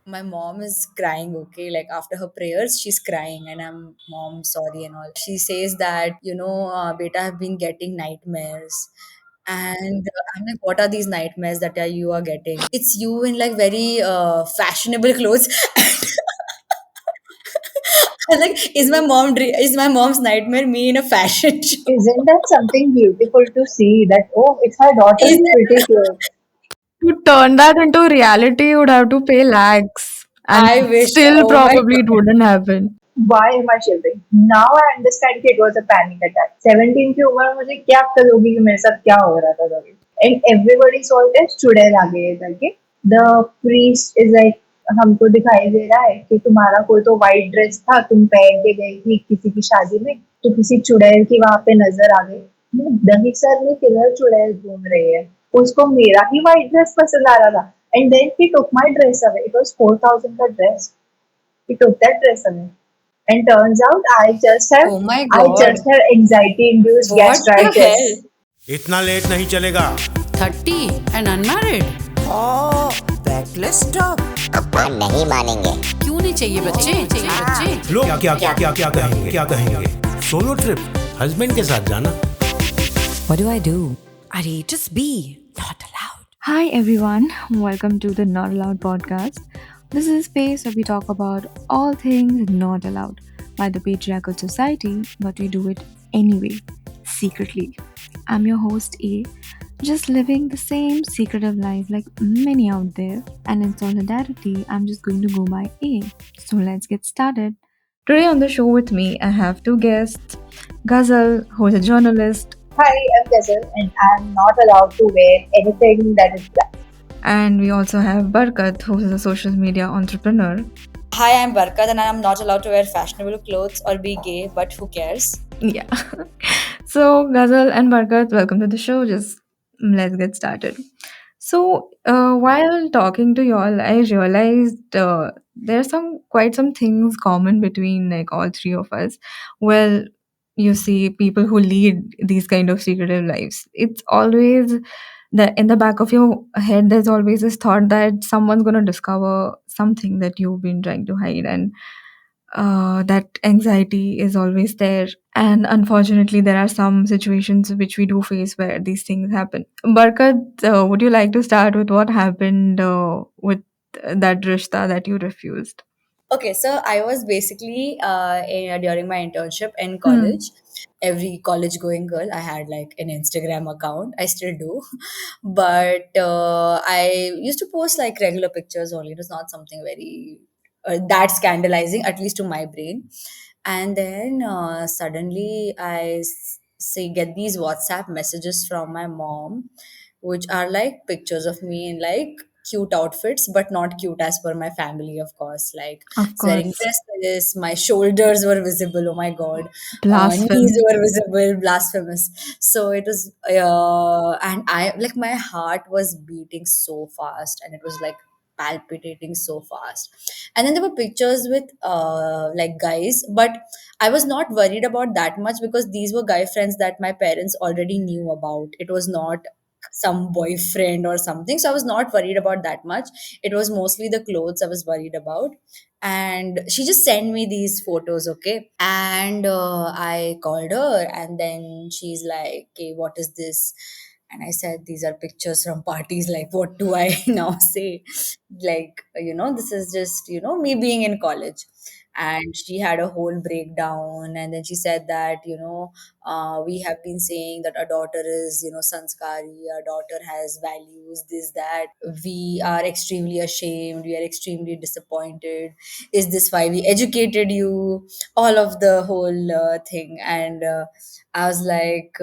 my mom is crying, okay, like after her prayers she's crying, and I'm, mom, sorry and all. She says that, beta, have been getting nightmares. And I'm like, what are these nightmares that you are getting? It's you in like very fashionable clothes. I was like, is my mom's nightmare me in a fashion show? Isn't that something beautiful to see? That, oh, it's my daughter Is in that pretty clothes. To turn that into reality, you would have to pay lakhs, and I wish, still oh my probably it god. wouldn't happen. Why am I shivering? Now I understand कि it was a panic attack. 17 की उम्र में मुझे क्या अक्ल होगी कि मेरे साथ क्या हो रहा था तभी. And everybody saw it as चुड़ैल आ गई है करके. The priest is like, हमको दिखाई दे रहा है कि तुम्हारा कोई तो व्हाइट ड्रेस था, तुम पहन के गई थी किसी की शादी में, तो किसी चुड़ैल की वहां पे नजर आ गई. दही सर में किधर चुड़ैल घूम रही है? उसको मेरा ही व्हाइट ड्रेस पसंद आ रहा था. And then he took my dress away. It was 4,000 का dress. He took that dress away. And turns out Oh my I god. just have anxiety induced What the hell? gastritis. इतना late नहीं चलेगा। 30 and unmarried? Backless stop. अपन नहीं मानेंगे। क्यों नहीं चाहिए बच्चे? बच्चे लोग क्या क्या क्या क्या कहेंगे, क्या कहेंगे? सोलो ट्रिप हस्बैंड के साथ जाना। What do I do? Ari, just be. Not allowed. Hi everyone, welcome to the Not Allowed podcast. This is a space where we talk about all things not allowed by the patriarchal society, but we do it anyway, secretly. I'm your host A, just living the same secretive life like many out there, and in solidarity, I'm just going to go by A. So let's get started. Today on the show with me, I have two guests, Ghazal, who is a journalist, Hi, I'm Ghazal and I'm not allowed to wear anything that is black. and we also have Barkat, who is a social media entrepreneur. Hi, I'm Barkat, and I'm not allowed to wear fashionable clothes or be gay, but who cares? Yeah. So, Ghazal and Barkat, welcome to the show. Just let's get started. So, while talking to y'all, I realized there's quite some things common between like all three of us. Well, you see, people who lead these kind of secretive lives, it's always that in the back of your head, there's always this thought that someone's gonna discover something that you've been trying to hide, and that anxiety is always there. And unfortunately, there are some situations which we do face where these things happen. Barkat, would you like to start with what happened with that rishta that you refused? Okay, so I was basically during my internship in Hmm. college. Every college going girl, I had like an Instagram account. I still do, but I used to post like regular pictures only. It was not something very that scandalizing, at least to my brain. And then suddenly say get these WhatsApp messages from my mom, which are like pictures of me in like cute outfits, but not cute as per my family, of course. Like Of wearing course. dresses, my shoulders were visible. Oh my god, knees Blasphemy. were visible, blasphemous. So it was, and I like my heart was beating so fast, and it was like palpitating so fast. And then there were pictures with like guys, but I was not worried about that much because these were guy friends that my parents already knew about. It was not some boyfriend or something, so I was not worried about that much. It was mostly the clothes I was worried about. And she just sent me these photos, okay, and I called her, and then she's like, okay, what is this? And I said, these are pictures from parties. Like, what do I now say? Like, this is just, me being in college. And she had a whole breakdown, and then she said that, we have been saying that our daughter is, sanskari, our daughter has values, this, that. We are extremely ashamed, we are extremely disappointed. Is this why we educated you? All of the whole thing. And I was like,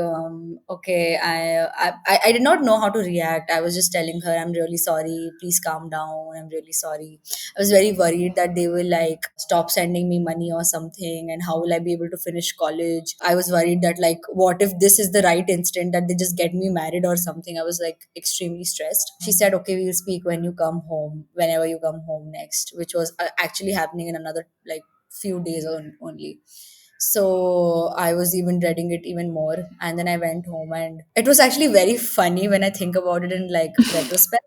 okay, I did not know how to react. I was just telling her, I'm really sorry, please calm down, I'm really sorry. I was very worried that they will like stop sending me money or something, and how will I be able to finish college? I was worried that like, what if this is the right instant that they just get me married or something? I was like extremely stressed. She said, okay, we'll speak when you come home, whenever you come home next, which was actually happening in another like few days only. So I was even dreading it even more. And then I went home, and it was actually very funny when I think about it in like retrospect,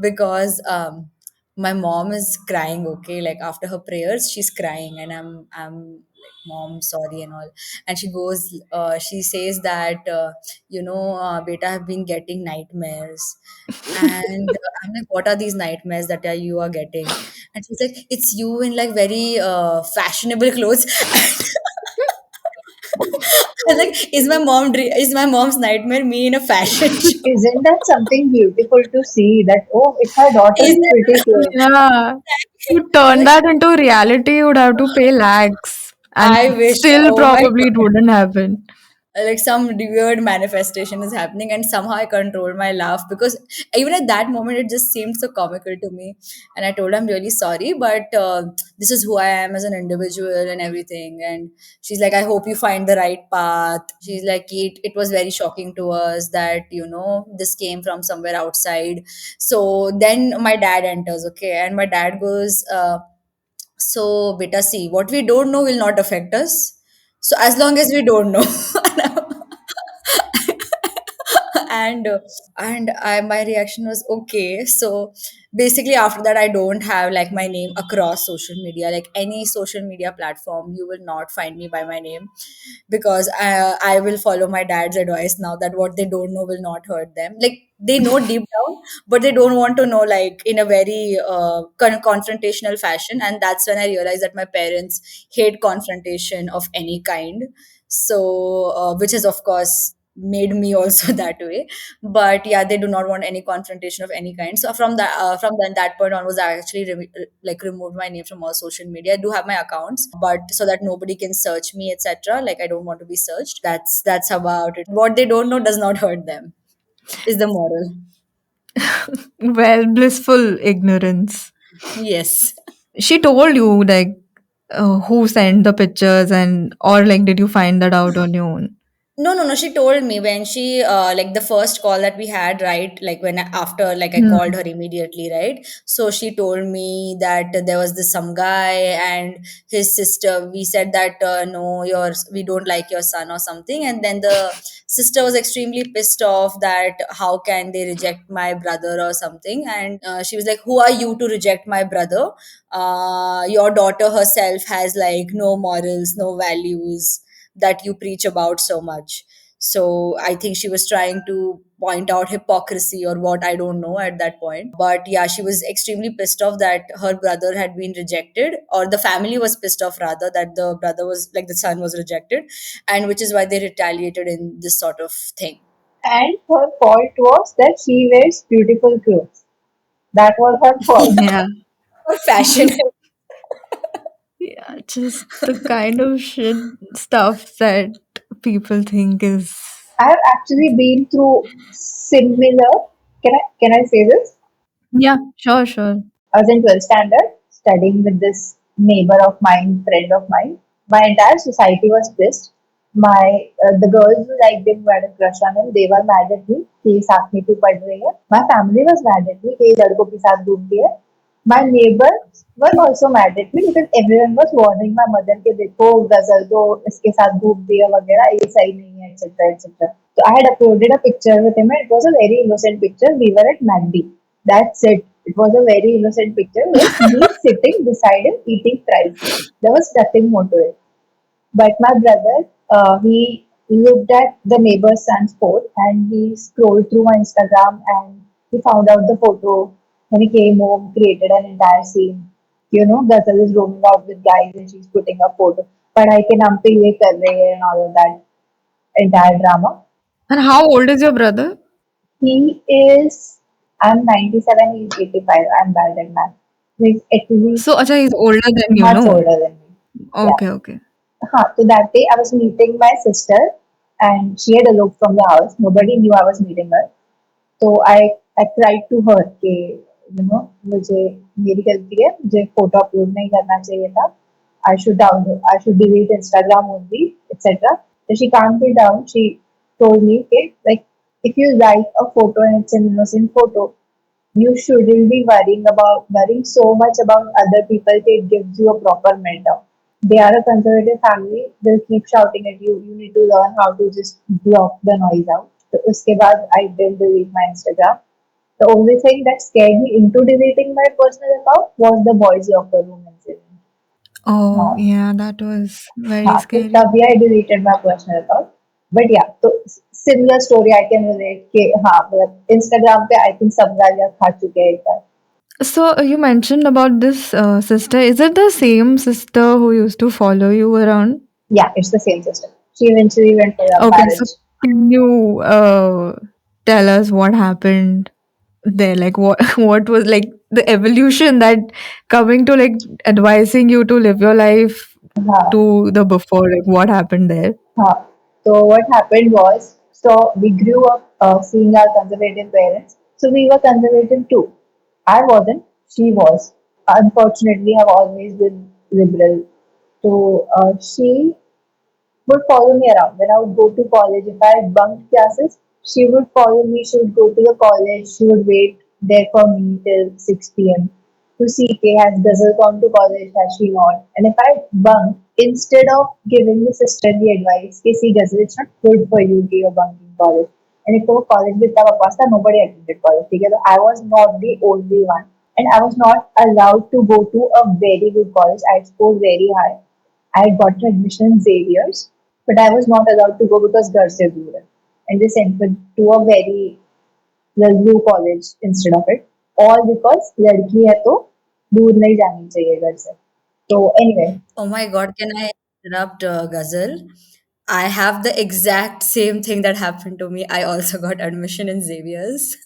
because my mom is crying, okay, like after her prayers she's crying, and I'm like, mom, sorry and all. And she goes, she says that, beta, have been getting nightmares. And I'm like, what are these nightmares that you are getting? And she's like, it's you in like very fashionable clothes. I was like, is my mom's nightmare me in a fashion show? Isn't that something beautiful to see? That, oh, it's my daughter Is in pretty that clothes. Yeah. To turn like, that into reality, you would have to pay lakhs, and I wish, still oh my probably it wouldn't happen. like some weird manifestation is happening, and somehow I control my laugh, because even at that moment it just seemed so comical to me. And I told her, I'm really sorry, but this is who I am as an individual and everything. And she's like, I hope you find the right path. She's like, it was very shocking to us that this came from somewhere outside. So then my dad enters, okay, and my dad goes, so beta, see, what we don't know will not affect us, so as long as we don't know. and my reaction was okay. So basically after that, I don't have like my name across social media, like any social media platform you will not find me by my name, because I will follow my dad's advice now, that what they don't know will not hurt them. Like they know deep down, but they don't want to know like in a very confrontational fashion. And that's when I realized that my parents hate confrontation of any kind. So which has of course made me also that way. But yeah, they do not want any confrontation of any kind. So from then that point onwards, I actually removed my name from all social media. I do have my accounts, but so that nobody can search me, etc. Like I don't want to be searched. That's about it. What they don't know does not hurt them, is the moral. Well, blissful ignorance. Yes. She told you like who sent the pictures, and or like did you find that out on your own? No, no, no. She told me when she like the first call that we had, right? Like after like I called Hmm. her immediately, right? So she told me that there was this some guy and his sister. We said that no, we don't like your son or something, and then the sister was extremely pissed off that how can they reject my brother or something, and she was like, "Who are you to reject my brother? Your daughter herself has like no morals, no values." That you preach about so much. So I think she was trying to point out hypocrisy or what, I don't know at that point. But yeah, she was extremely pissed off that her brother had been rejected, or the family was pissed off rather that the brother was like the son was rejected, and which is why they retaliated in this sort of thing. And her fault was that she wears beautiful clothes. That was her fault. Yeah. Or fashion. Yeah, just the kind of shit stuff that people think is. I have actually been through similar. Can I say this? Yeah, sure, sure. I was in 12th standard studying with this neighbor of mine, friend of mine. My entire society was pissed. My the girls who liked him, who had a crush on him, they were mad at me कि साथ में क्यों पढ़ रही है. My family was mad at me कि ये लड़कों के साथ घूमती है. My neighbors were also mad at me because everyone was warning my mother कि देखो गजल तो इसके साथ घूमती है वगैरह ये सही नहीं है etc etc. So I had uploaded a picture with him and it was a very innocent picture. We were at MACD. That's it. It was a very innocent picture with me sitting beside him eating fries. There was nothing more to it. But my brother, he looked at the neighbor's son's post and he scrolled through my Instagram and he found out the photo. When he came home, created an entire scene. Ghazal is roaming out with guys and she's putting a photo. पढ़ाई के नाम पे ये कर रहे हैं and all of that entire drama. And how old is your brother? He is, I'm 97, he's 85. I'm bad at math. He's at least So, acha, he's older than you, much no? older than me. Yeah. Okay, okay. So that day I was meeting my sister and she had eloped from the house. Nobody knew I was meeting her. So I cried to her कि मुझे मेरी गलती है मुझे photo upload नहीं करना चाहिए था. I should delete Instagram only, etc. So she calmed me down. She told me, okay, like if you like a photo and it's an innocent photo, you shouldn't be worrying so much about other people. It gives you a proper mentor. They are a conservative family. They'll keep shouting at you. You need to learn how to just block the noise out. So उसके बाद I did delete my Instagram. The only thing that scared me into deleting my personal account was the boys' locker room incident. Oh, हाँ yeah, that was very हाँ तो scary. तभी I deleted my personal account. But yeah, तो similar story I can relate कि हाँ मतलब Instagram पे I think सब गालियाँ खा चुके हैं एक बार. So you mentioned about this sister. Is it the same sister who used to follow you around? Yeah, it's the same system. She eventually went for love Okay, so marriage. can you tell us what happened there? Like what what was like the evolution that coming to like advising you to live your life हाँ to the before, like what happened there? हाँ. So what happened was, so we grew up seeing our conservative parents. So we were conservative too. I wasn't, she was. Unfortunately, I've always been liberal. So she would follow me around. When I would go to college, if I had bunked classes, she would follow me. She would go to the college. She would wait there for me till 6 p.m. to see, okay, has Ghazal gone to college? Has she not? And if I bunked, instead of giving the sister the advice, okay, see, Ghazal, it's not good for you to you're bunking college. And if you go college with our pasta, nobody attended college together. I was not the only one. And I was not allowed to go to a very good college. I scored very high. I had gotten admission in Xavier's, but I was not allowed to go because घर से दूर है. And they sent me to a very well college instead of it. All because लड़की है तो दूर नहीं जानी चाहिए घर से. So anyway, Oh my God, can I interrupt, Ghazal? I have the exact same thing that happened to me. I also got admission in Xavier's.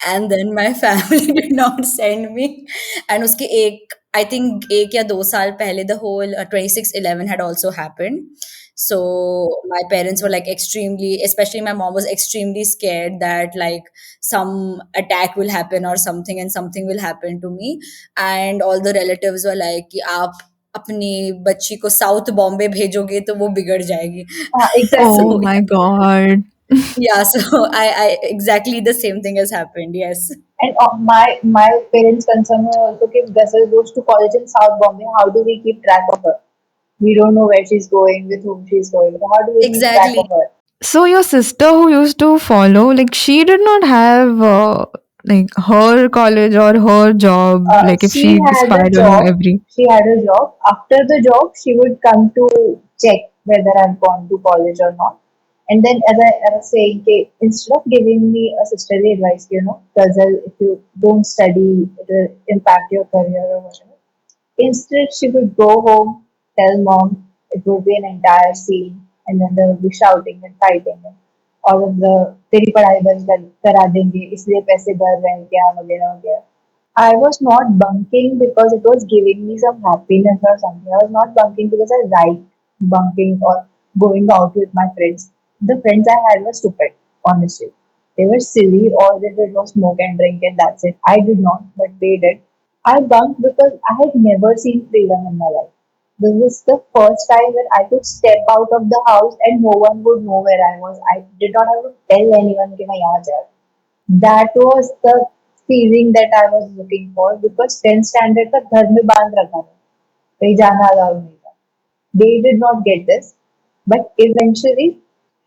And then my family did not send me. And uske ek, I think एक या 2 साल पहले the whole 26/11 had also happened. So my parents were like extremely, especially my mom was extremely scared that like some attack will happen or something and something will happen to me. And all the relatives were like कि आप अपनी बच्ची को south Bombay भेजोगे तो वो बिगड़ जाएगी. Oh exactly. So my god. yeah, so I exactly the same thing has happened. Yes. And my parents' concern was also if Ghazal goes to college in South Bombay, how do we keep track of her? We don't know where she's going, with whom she's going. So how do we keep track Exactly. of her? So your sister who used to follow, like she did not have like her college or her job, like if She she had a spied on you job. every. She had a job. After the job, she would come to check whether I've gone to college or not. And then, as I was saying, okay, instead of giving me a sisterly advice, Ghazal, if you don't study, it will impact your career or whatever. Instead, she would go home, tell mom, it would be an entire scene, and then there would be shouting and fighting. And all of the तेरी पढ़ाई बंद करा देंगे इसलिए पैसे भर रहे हैं क्या वगैरह वगैरह. I was not bunking because it was giving me some happiness or something. I was not bunking because I liked bunking or going out with my friends. The friends I had were stupid, honestly. They were silly, all they did was smoke and drink, and that's it. I did not, but they did. I bunked because I had never seen freedom in my life. This was the first time when I could step out of the house and no one would know where I was. I did not have to tell anyone कि मैं यहाँ जा. That was the feeling that I was looking for because 10th standard तक घर में बांध रखा था. कहीं जाना अलाउ नहीं था. They did not get this, but eventually,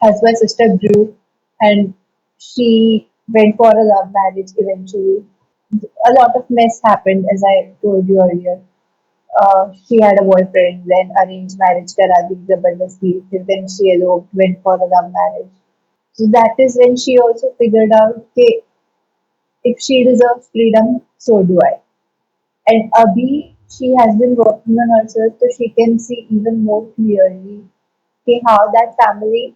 as my sister grew and she went for a love marriage eventually, a lot of mess happened as I told you earlier. She had a boyfriend, then arranged marriage kara di zabardasti, then she eloped, went for a love marriage. So that is when she also figured out that if she deserves freedom, so do I. And Abhi, she has been working on herself so she can see even more clearly how that family,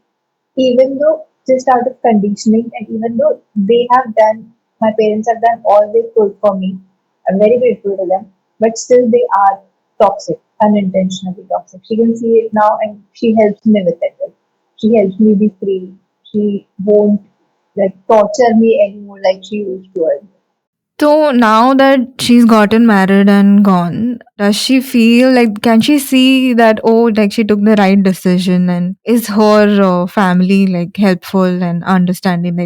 even though just out of conditioning and even though they have done, my parents have done all they could for me, I'm very grateful to them, but still they are toxic, unintentionally toxic. She can see it now and she helps me with it. Like, she helps me be free. She won't like torture me anymore like she used to earlier. So now that she's gotten married and gone, does she feel like can she see that oh like she took the right decision and is her family like helpful and understanding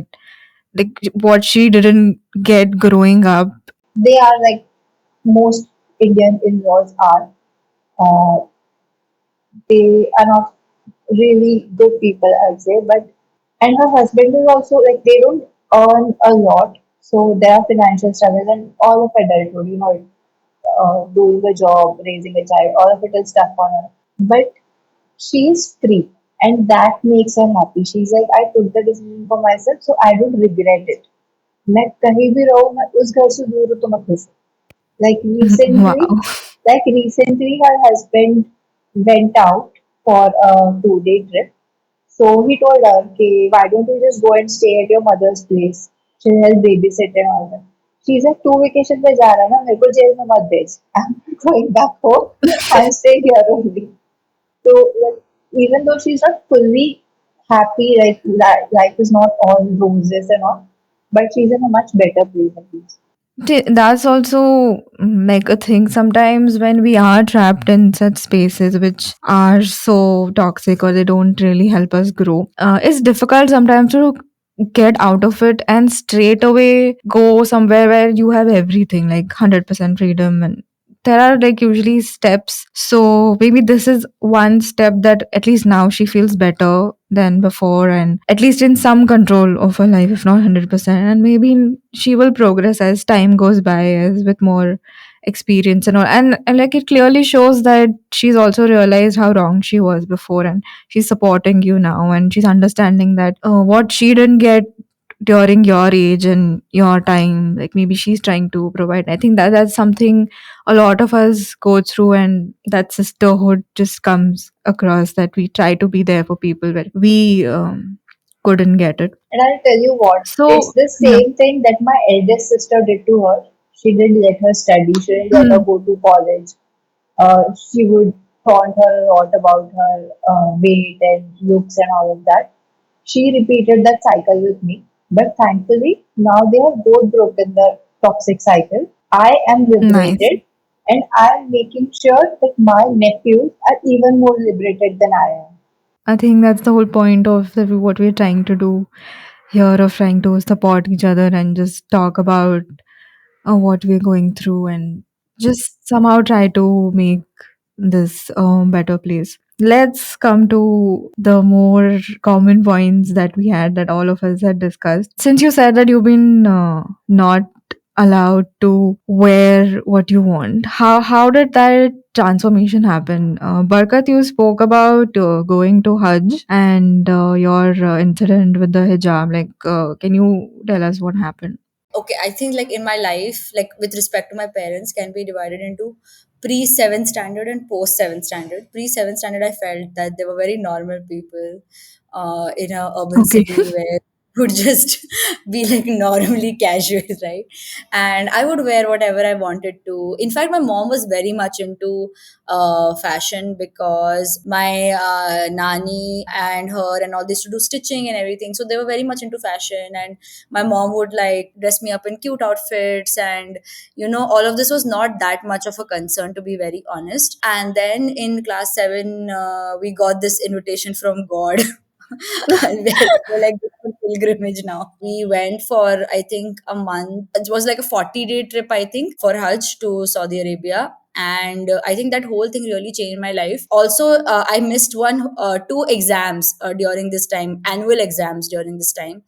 like what she didn't get growing up? They are like most Indian in-laws are. Uh, they are not really good people, I'd say. But and her husband is also like they don't earn a lot, So there are financial struggles and all of adulthood, doing a job, raising a child, all of it is tough on her. But she's free and that makes her happy. She's like, I took the decision for myself, so I don't regret it. मैं कहीं भी रहूँ मैं उस घर से दूर हूँ तो मैं खुश हूँ. Like recently, Wow. her husband went out for a 2 day trip. So he told her, okay, why don't you just go and stay at your mother's place? She'll help babysit and all that. She's like, two vacation पे जा रहा है ना मेरे को jail में मत भेज. I'm going back home. I'm staying here only. So like, even though she's not fully happy, like life is not all roses and all, but she's in a much better place at least. That's also like a thing sometimes when we are trapped in such spaces which are so toxic or they don't really help us grow. It's difficult sometimes to get out of it and straight away go somewhere where you have everything like 100% freedom, and there are like usually steps. So maybe this is one step that at least now she feels better than before and at least in some control of her life, if not 100%. And maybe she will progress as time goes by, as with more experience and all. And like it clearly shows that she's also realized how wrong she was before, and she's supporting you now, and she's understanding that what she didn't get during your age and your time, like maybe she's trying to provide. I think that that's something a lot of us go through, and that sisterhood just comes across, that we try to be there for people where we couldn't get it. And I'll tell you what, it's So the yeah. same thing that my eldest sister did to her. She didn't let her study, she didn't let her Hmm. go to college. She would taunt her a lot about her weight and looks and all of that. She repeated that cycle with me. But thankfully, now they have both broken the toxic cycle. I am Nice. liberated and I am making sure that my nephews are even more liberated than I am. I think that's the whole point of what we're trying to do here, of trying to support each other and just talk about what we're going through and just somehow try to make this better place. Let's come to the more common points that we had, that all of us had discussed. Since you said that you've been not allowed to wear what you want, how did that transformation happen? Barkat, you spoke about going to Hajj and your incident with the hijab. Like, can you tell us what happened? Okay, I think like in my life, like with respect to my parents, can be divided into pre seventh standard and post seventh standard. Pre seventh standard, I felt that they were very normal people in a urban Okay. city where would just be like normally casual, right? And I would wear whatever I wanted to. In fact, my mom was very much into fashion because my nani and her and all this to do stitching and everything. So they were very much into fashion, and my mom would like dress me up in cute outfits, and all of this was not that much of a concern, to be very honest. And then in class 7, we got this invitation from God. And we had to go like this for pilgrimage. Now we went for, I think, a month. It was like a 40-day trip, I think, for Hajj to Saudi Arabia. And I think that whole thing really changed my life. Also, I missed two exams during this time, annual exams during this time,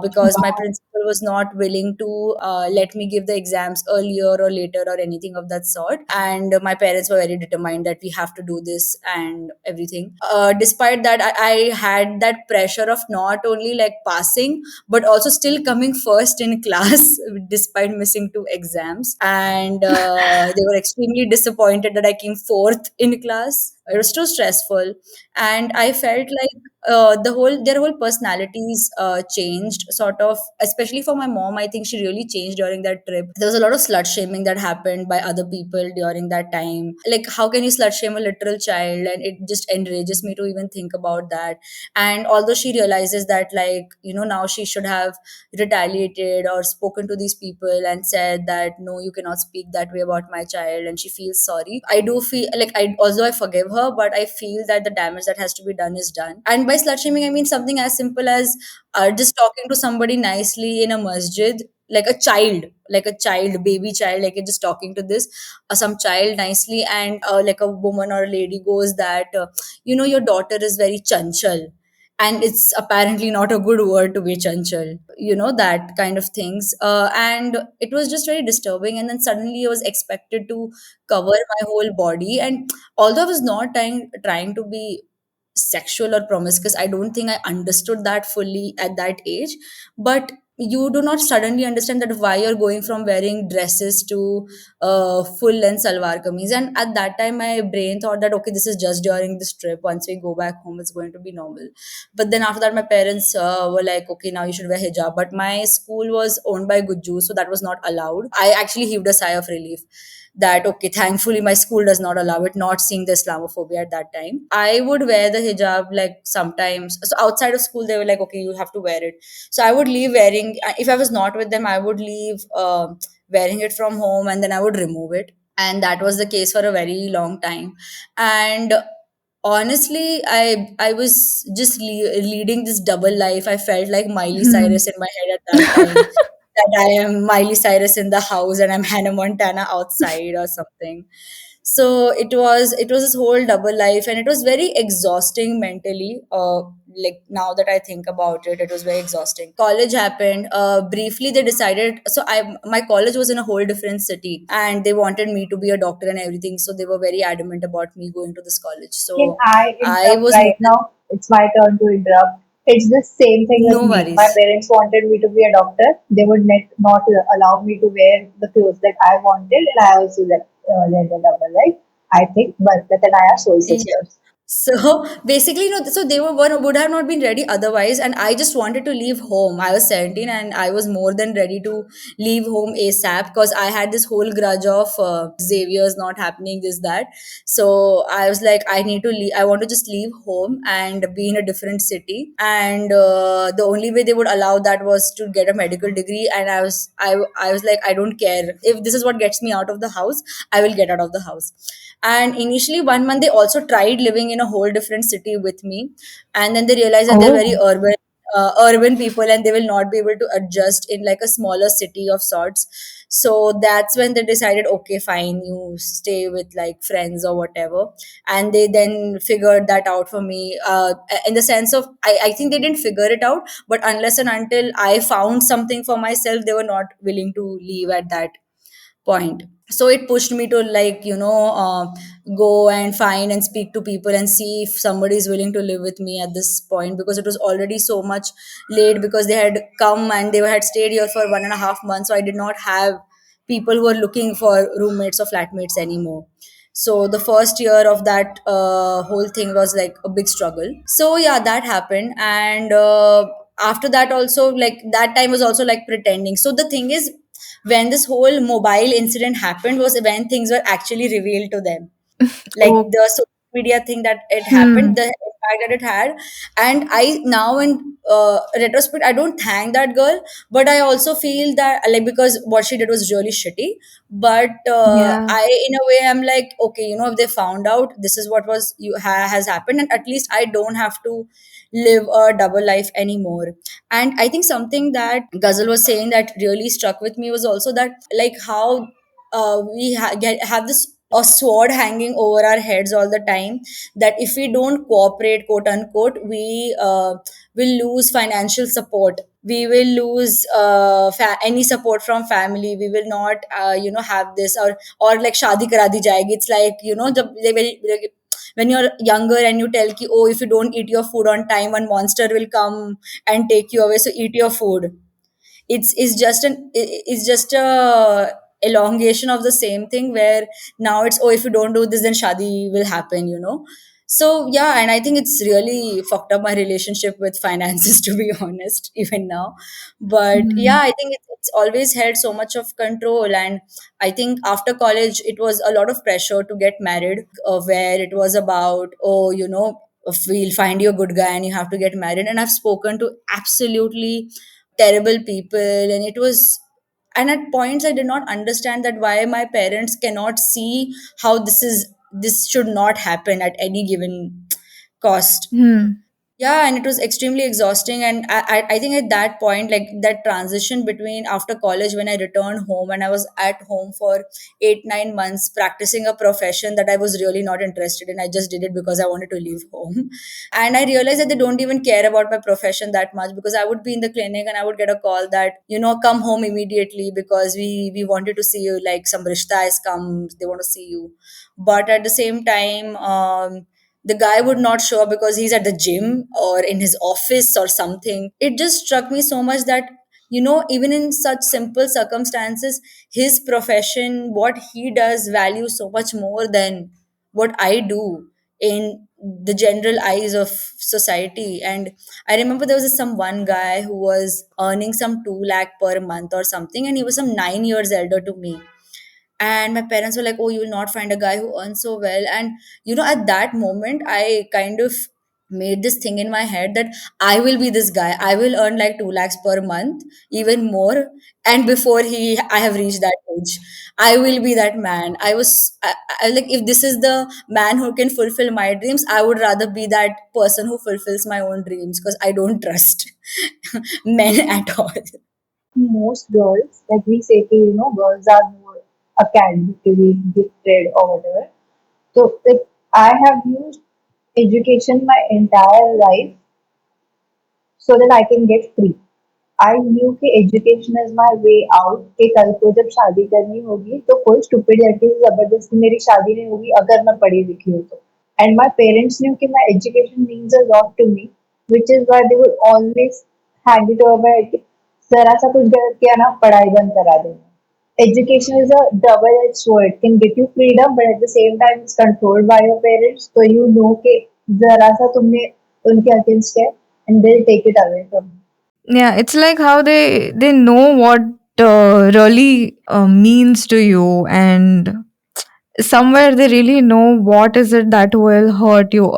because my Wow. principal was not willing to let me give the exams earlier or later or anything of that sort. And my parents were very determined that we have to do this and everything. Despite that, I had that pressure of not only like passing, but also still coming first in class despite missing two exams. And they were extremely disappointed that I came fourth in class. It was too stressful, and I felt like their whole personalities changed, sort of, especially for my mom. I think she really changed during that trip. There was a lot of slut shaming that happened by other people during that time. Like, how can you slut shame a literal child? And it just enrages me to even think about that. And although she realizes that, like, now she should have retaliated or spoken to these people and said that no, you cannot speak that way about my child, and she feels sorry. I do feel like, I although I forgive her, but I feel that the damage that has to be done is done. And by slut shaming, I mean something as simple as just talking to somebody nicely in a masjid, like a child, baby child, like you're just talking to this some child nicely, and like a woman or a lady goes that your daughter is very chanchal, and it's apparently not a good word to be chanchal, that kind of things. And it was just very disturbing, and then suddenly I was expected to cover my whole body. And although I was not trying to be sexual or promiscuous, I don't think I understood that fully at that age. But you do not suddenly understand that why you're going from wearing dresses to full length salwar kameez. And at that time my brain thought that okay, this is just during this trip, once we go back home it's going to be normal. But then after that my parents were like, okay, now you should wear hijab. But my school was owned by Gujju, so that was not allowed. I actually heaved a sigh of relief that okay, thankfully my school does not allow it, not seeing the Islamophobia at that time. I would wear the hijab like sometimes, so outside of school they were like, okay, you have to wear it. So I would leave wearing, if I was not with them I would leave wearing it from home, and then I would remove it. And that was the case for a very long time. And honestly, I was just leading this double life. I felt like Miley Hmm. Cyrus in my head at that time, that I am Miley Cyrus in the house and I'm Hannah Montana outside or something. So it was this whole double life, and it was very exhausting mentally. Like now that I think about it, it was very exhausting. College happened. Briefly, they decided. So my college was in a whole different city, and they wanted me to be a doctor and everything. So they were very adamant about me going to this college. Can So I I interrupt was more right now? It's my turn to interrupt. It's the same thing with no me. My worries. parents wanted me to be a doctor. They would not allow me to wear the clothes that I wanted, and I also led a double life. I think, but and I are soul Yeah. sisters. So basically, so they would have not been ready otherwise, and I just wanted to leave home. I was 17, and I was more than ready to leave home ASAP, because I had this whole grudge of Xavier's not happening, this that. So I was like, I need to leave. I want to just leave home and be in a different city. And the only way they would allow that was to get a medical degree. And I was like, I don't care if this is what gets me out of the house. I will get out of the house. And initially 1 month they also tried living in a whole different city with me, and then they realized that they're very Oh. urban people, and they will not be able to adjust in like a smaller city of sorts. So that's when they decided, okay, fine, you stay with like friends or whatever. And they then figured that out for me, in the sense of, I think they didn't figure it out, but unless and until I found something for myself, they were not willing to leave at that point. So it pushed me to like, go and find and speak to people and see if somebody is willing to live with me at this point, because it was already so much late, because they had come and they had stayed here for 1.5 months. So I did not have people who were looking for roommates or flatmates anymore. So the first year of that whole thing was like a big struggle. So yeah, that happened. And after that also, like that time was also like pretending. So the thing is, when this whole mobile incident happened was when things were actually revealed to them, like Oh. the social media thing that it happened, Hmm. the impact that it had. And I now in retrospect, I don't thank that girl, but I also feel that like, because what she did was really shitty. But Yeah. I in a way I'm like, okay, if they found out this is what was has happened, and at least I don't have to live a double life anymore. And I think something that Ghazal was saying that really struck with me was also that, like, how have this a sword hanging over our heads all the time, that if we don't cooperate, quote unquote, we will lose financial support, we will lose any support from family, we will not have this, or like shadi kara di jayegi. It's like, when you're younger and you tell ki, oh, if you don't eat your food on time, one monster will come and take you away, so eat your food. It's just a elongation of the same thing, where now it's, oh, if you don't do this then shadi will happen. So yeah, and I think it's really fucked up my relationship with finances to be honest, even now. But yeah, Hmm. I think it's always held so much of control. And I think after college it was a lot of pressure to get married, where it was about, oh, if we'll find you a good guy and you have to get married. And I've spoken to absolutely terrible people, and it was, and at points I did not understand that why my parents cannot see how this should not happen at any given cost. Hmm. Yeah, and it was extremely exhausting. And I think at that point, like that transition between after college, when I returned home and I was at home for 8 9 months practicing a profession that I was really not interested in. I just did it because I wanted to leave home. And I realized that they don't even care about my profession that much, because I would be in the clinic and I would get a call that, come home immediately because we wanted to see you, like some rishta has come, they want to see you. But at the same time, the guy would not show up because he's at the gym or in his office or something. It just struck me so much that, even in such simple circumstances, his profession, what he does, values so much more than what I do in the general eyes of society. And I remember there was some one guy who was earning some 2 lakh per month or something, and he was some 9 years elder to me. And my parents were like, oh, you will not find a guy who earns so well. And at that moment I kind of made this thing in my head that I will be this guy, I will earn like 2 lakhs per month, even more. And before I have reached that age, I will be that man. I like, if this is the man who can fulfill my dreams, I would rather be that person who fulfills my own dreams, because I don't trust men at all. Most girls, like we say, girls are more academically gifted or whatever. So, like, I have used education my entire life so that I can get free. I knew कि education is my way out कि कल को जब शादी करनी होगी तो कोई स्टूपिड लड़के से जबरदस्ती मेरी शादी नहीं होगी अगर मैं पढ़ी लिखी हूँ तो एंड माई पेरेंट्स न्यू कि my education means a lot to me which is why they would always hand it over my head कि जरा सा कुछ गलत किया ना पढ़ाई बंद करा देना education is a double edge sword can get you freedom but at the same time it's controlled by your parents so you know कि जरा सा तुमने उनके अगेंस्ट है and they'll take it away from you. Yeah, it's like how they know what really means to you, and somewhere they really know what is it that will hurt you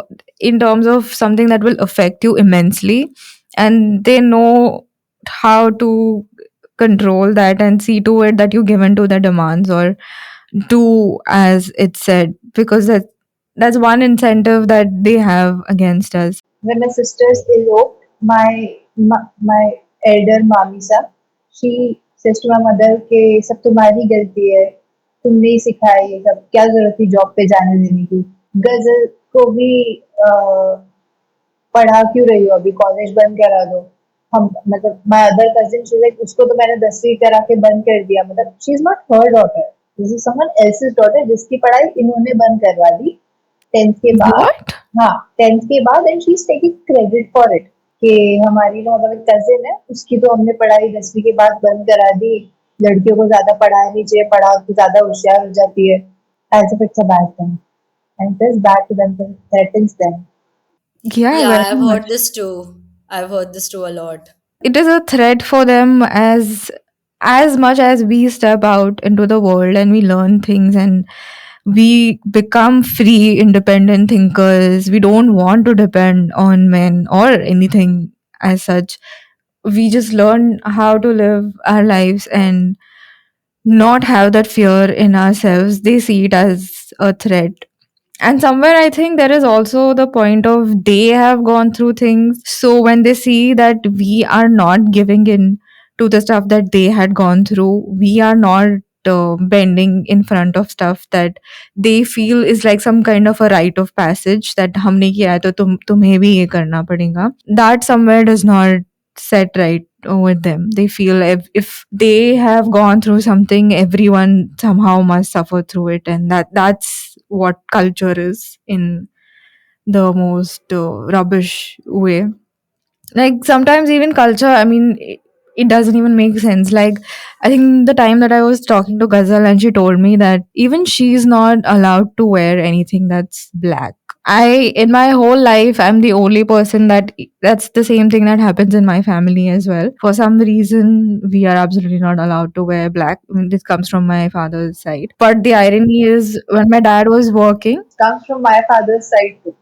in terms of something that will affect you immensely, and they know how to control that and see to it that you give in to the demands or do as it's said, because that's one incentive that they have against us. When my sisters eloped, my elder mamisa, she says to my mother कि सब तुम्हारी गलती है, तुमने ही सिखाया ये सब, क्या जरूरत थी जॉब पे जाने देने की. गजल को भी पढ़ा क्यों रही हो, अभी कॉलेज बंद करा दो. हम मतलब my other cousin she like उसको तो मैंने 10वीं करा के बंद कर दिया, मतलब she is not her daughter, this is someone else's daughter जिसकी पढ़ाई इन्होंने बंद करवा दी 10th के बाद. What? हाँ 10th के बाद and she is taking credit for it कि हमारी जो मतलब एक कजिन है उसकी तो हमने पढ़ाई 10वीं के बाद बंद करा दी, लड़कियों को ज्यादा पढ़ाया नहीं चाहिए, पढ़ाओ तो ज्यादा होशियार हो जाती है, as if it's a bad thing and this bad to them threatens them. Yeah, Yeah, very I've much. heard this too. I've heard this too a lot. It is a threat for them as much as we step out into the world and we learn things and we become free independent thinkers. We don't want to depend on men or anything as such. We just learn how to live our lives and not have that fear in ourselves. They see it as a threat. And somewhere I think there is also the point of they have gone through things. So when they see that we are not giving in to the stuff that they had gone through, we are not bending in front of stuff that they feel is like some kind of a rite of passage that हमने किया है तो तुम्हें भी ये करना पड़ेगा. That somewhere does not set right with them. They feel if they have gone through something, everyone somehow must suffer through it, and that's what culture is in the most rubbish way. Like sometimes even culture, I mean, it doesn't even make sense. Like I think the time that I was talking to Ghazal and she told me that even she's not allowed to wear anything that's black. In my whole life, I'm the only person that's the same thing that happens in my family as well. For some reason, we are absolutely not allowed to wear black. I mean, this comes from my father's side. But the irony is, when my dad was working, Comes from my father's side too.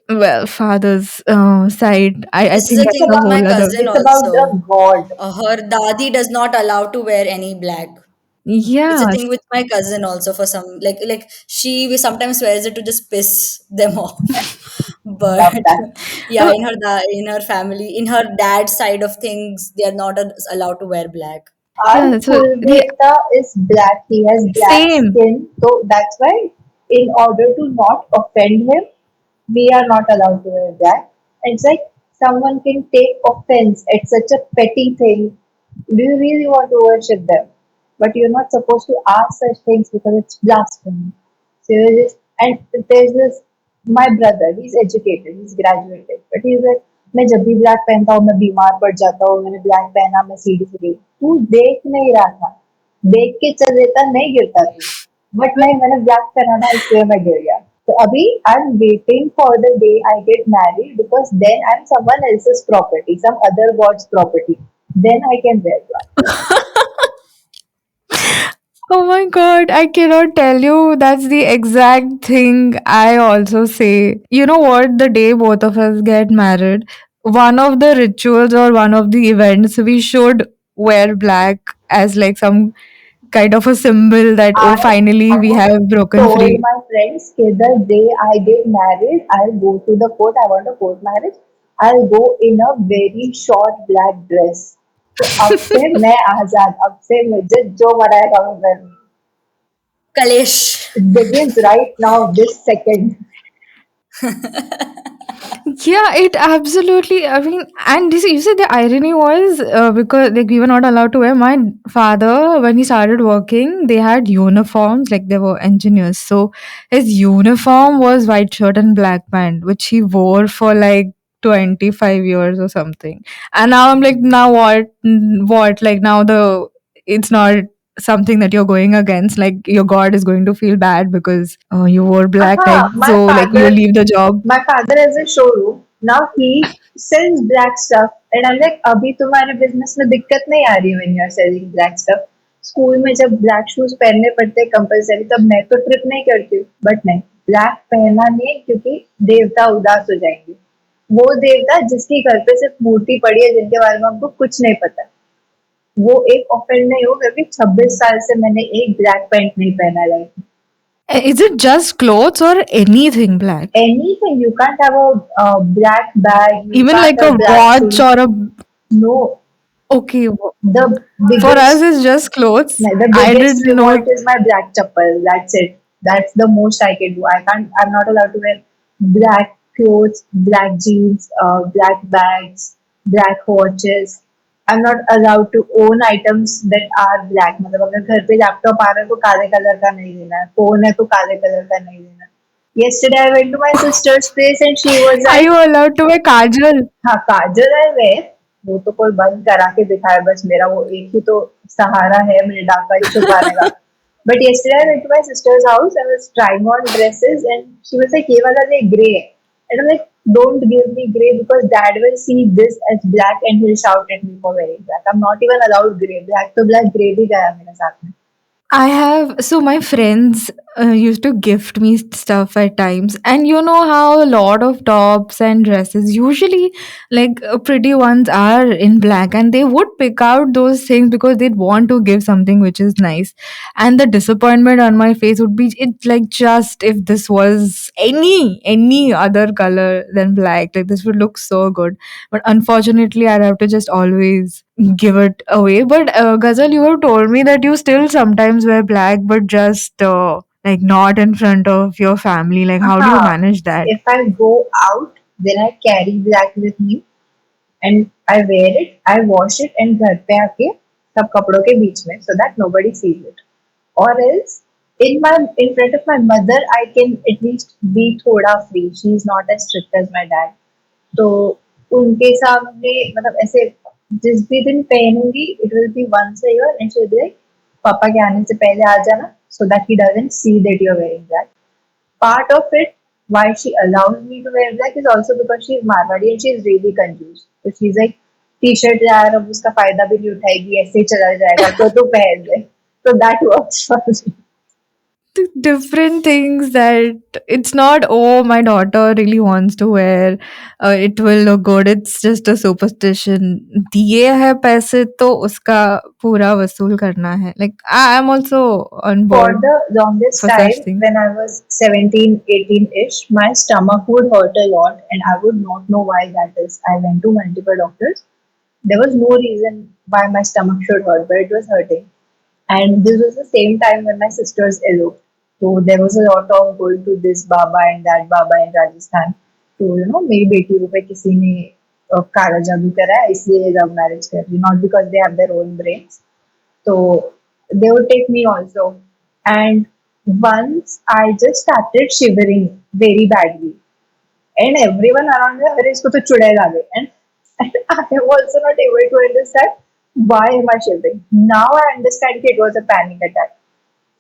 well, father's side, I This is think a It's that's thing a with about my whole other. cousin it's about also. the god. Her dadi does not allow to wear any black. It's a Yeah, thing with my cousin also, for some, like she sometimes wears it to just piss them off. But Love that. yeah, in her family, in her dad's side of things, they are not allowed to wear black. Our Yeah, so the Kulveta is black. He has black same. skin. So that's why, in order to not offend him, we are not allowed to wear black. It's like someone can take offense at such a petty thing. Do you really want to worship them? But you're not supposed to ask such things because it's blasphemy. So you're just, and there's this, my brother, he's educated, he's graduated, but he's like, मैं जब भी black पहनता हूँ मैं बीमार पड़ जाता हूँ मैंने ब्लैक पहना मैं सीढ़ी से गिरी तू देख नहीं रहा था देख के चल देता नहीं गिरता तू बट नहीं मैंने ब्लैक पहना था इसलिए मैं गिर गया तो अभी I am waiting for the day I get married because then I am someone else's property some other god's property then I can wear black. Oh my god, I cannot tell you. That's the exact thing I also say. You know what? The day both of us get married, one of the rituals or one of the events, we should wear black as like some kind of a symbol that, oh, I finally we have have broken told free. my friends that the day I get married, I'll go to the court. I want a court marriage. I'll go in a very short black dress. तो अब से मैं आजाद अब से मुझे जो मनाएगा मैं करूँ. Kalesh. It begins right now, this second. Yeah, it absolutely. I mean, and this, you see, the irony was because like we were not allowed to wear. My father, when he started working, they had uniforms, like they were engineers. So his uniform was white shirt and black pant, which he wore for like 25 years or something. And now I'm like, now what? What? Like now it's not something that you're going against. Like your God is going to feel bad because you wore black. Like Aha, so, like you leave the job. my father has a showroom. Now he sells black stuff. And I'm like, अभी तुम्हारे business में दिक्कत नहीं आ रही है when you're selling black stuff. School में जब black shoes पहनने पड़ते हैं कंपलसरी तब मैं तो ट्रिप नहीं करती हूँ बट नहीं ब्लैक पहना नहीं क्योंकि देवता उदास हो जाएंगे वो देवता जिसकी घर पे सिर्फ मूर्ति पड़ी है जिनके बारे में हमको कुछ नहीं पता वो एक ऑफेंड नहीं हो क्योंकि 26 साल से मैंने एक ब्लैक पैंट नहीं पहना है लाइफ में Is it just clothes or anything black? anything. You can't have a black bag. You Even can't like a have black watch shoes. or a No, okay. the For us, biggest, it's just clothes. the I biggest didn't know. revolt is my black chappal. That's it. That's the most I can do. I can't. I'm not allowed to wear black clothes, black jeans, black bags, black watches. I'm not allowed to own items that are black. मतलब अगर घर पे laptop आ रहा है तो काले colour का नहीं लेना है फोन है तो काले कलर का नहीं लेना है Yesterday I went to my sister's place and she was Are like, you allowed to wear kajal? हाँ काजल है वे वो तो कोई बंद करा के दिखाया बस मेरा वो एक ही तो सहारा है मेरे डाका छुपाने का But yesterday I went to my sister's house. I was trying on dresses and she was like, ये वाला ले grey है. And I'm like, don't give me grey because dad will see this as black and he'll shout at me for wearing black. I'm not even allowed grey. Black तो black grey भी गया मेरे साथ में. I have so my friends used to gift me stuff at times, and you know how a lot of tops and dresses, usually like pretty ones, are in black, and they would pick out those things because they'd want to give something which is nice. And the disappointment on my face would be it like just if this was any other color than black, like this would look so good. But unfortunately, I'd have to just always give it away. But Ghazal, you have told me that you still sometimes wear black, but just like not in front of your family. Like, how do you हाँ, manage that? if I go out, then I carry black with me and I wear it, I wash it and घर पे आके सब कपड़ों के बीच में so that nobody sees it. Or else in front of my mother I can at least be थोड़ा free. She is not as strict as my dad. तो उनके सामने मतलब ऐसे जिस भी दिन पहनूंगी it will be once a year and she'll be like पापा के आने से पहले आ जाना so that he doesn't see that you're wearing black. Part of it why she allows me to wear black is also because she's Marwadi and she's really confused. So she's like T-shirt यार अब उसका फायदा भी नहीं उठाएगी ऐसे ही चला जाएगा तो तू पहन ले. So that works for me. different things that it's not, oh, my daughter really wants to wear, it will look good. It's just a superstition. दिए है पैसे तो उसका पूरा वसूल करना है. Like I am also on For board the longest for such time, things. when I was 17, 18-ish, my stomach would hurt a lot and I would not know why that is. I went to multiple doctors. There was no reason why my stomach should hurt, but it was hurting. And this was the same time when my sisters eloped. So there was a lot of going to this Baba and that Baba in Rajasthan. तो मेरी बेटी पे किसी ने काला जादू करा है इसलिए लव मैरिज कर रही not because they have their own brains so they would take me also. And once I just started shivering very badly. And everyone around me, अरे इसको तो चुड़ैल आ गई. And I am also not able to understand why am I shivering. Now I understand कि it was a panic attack.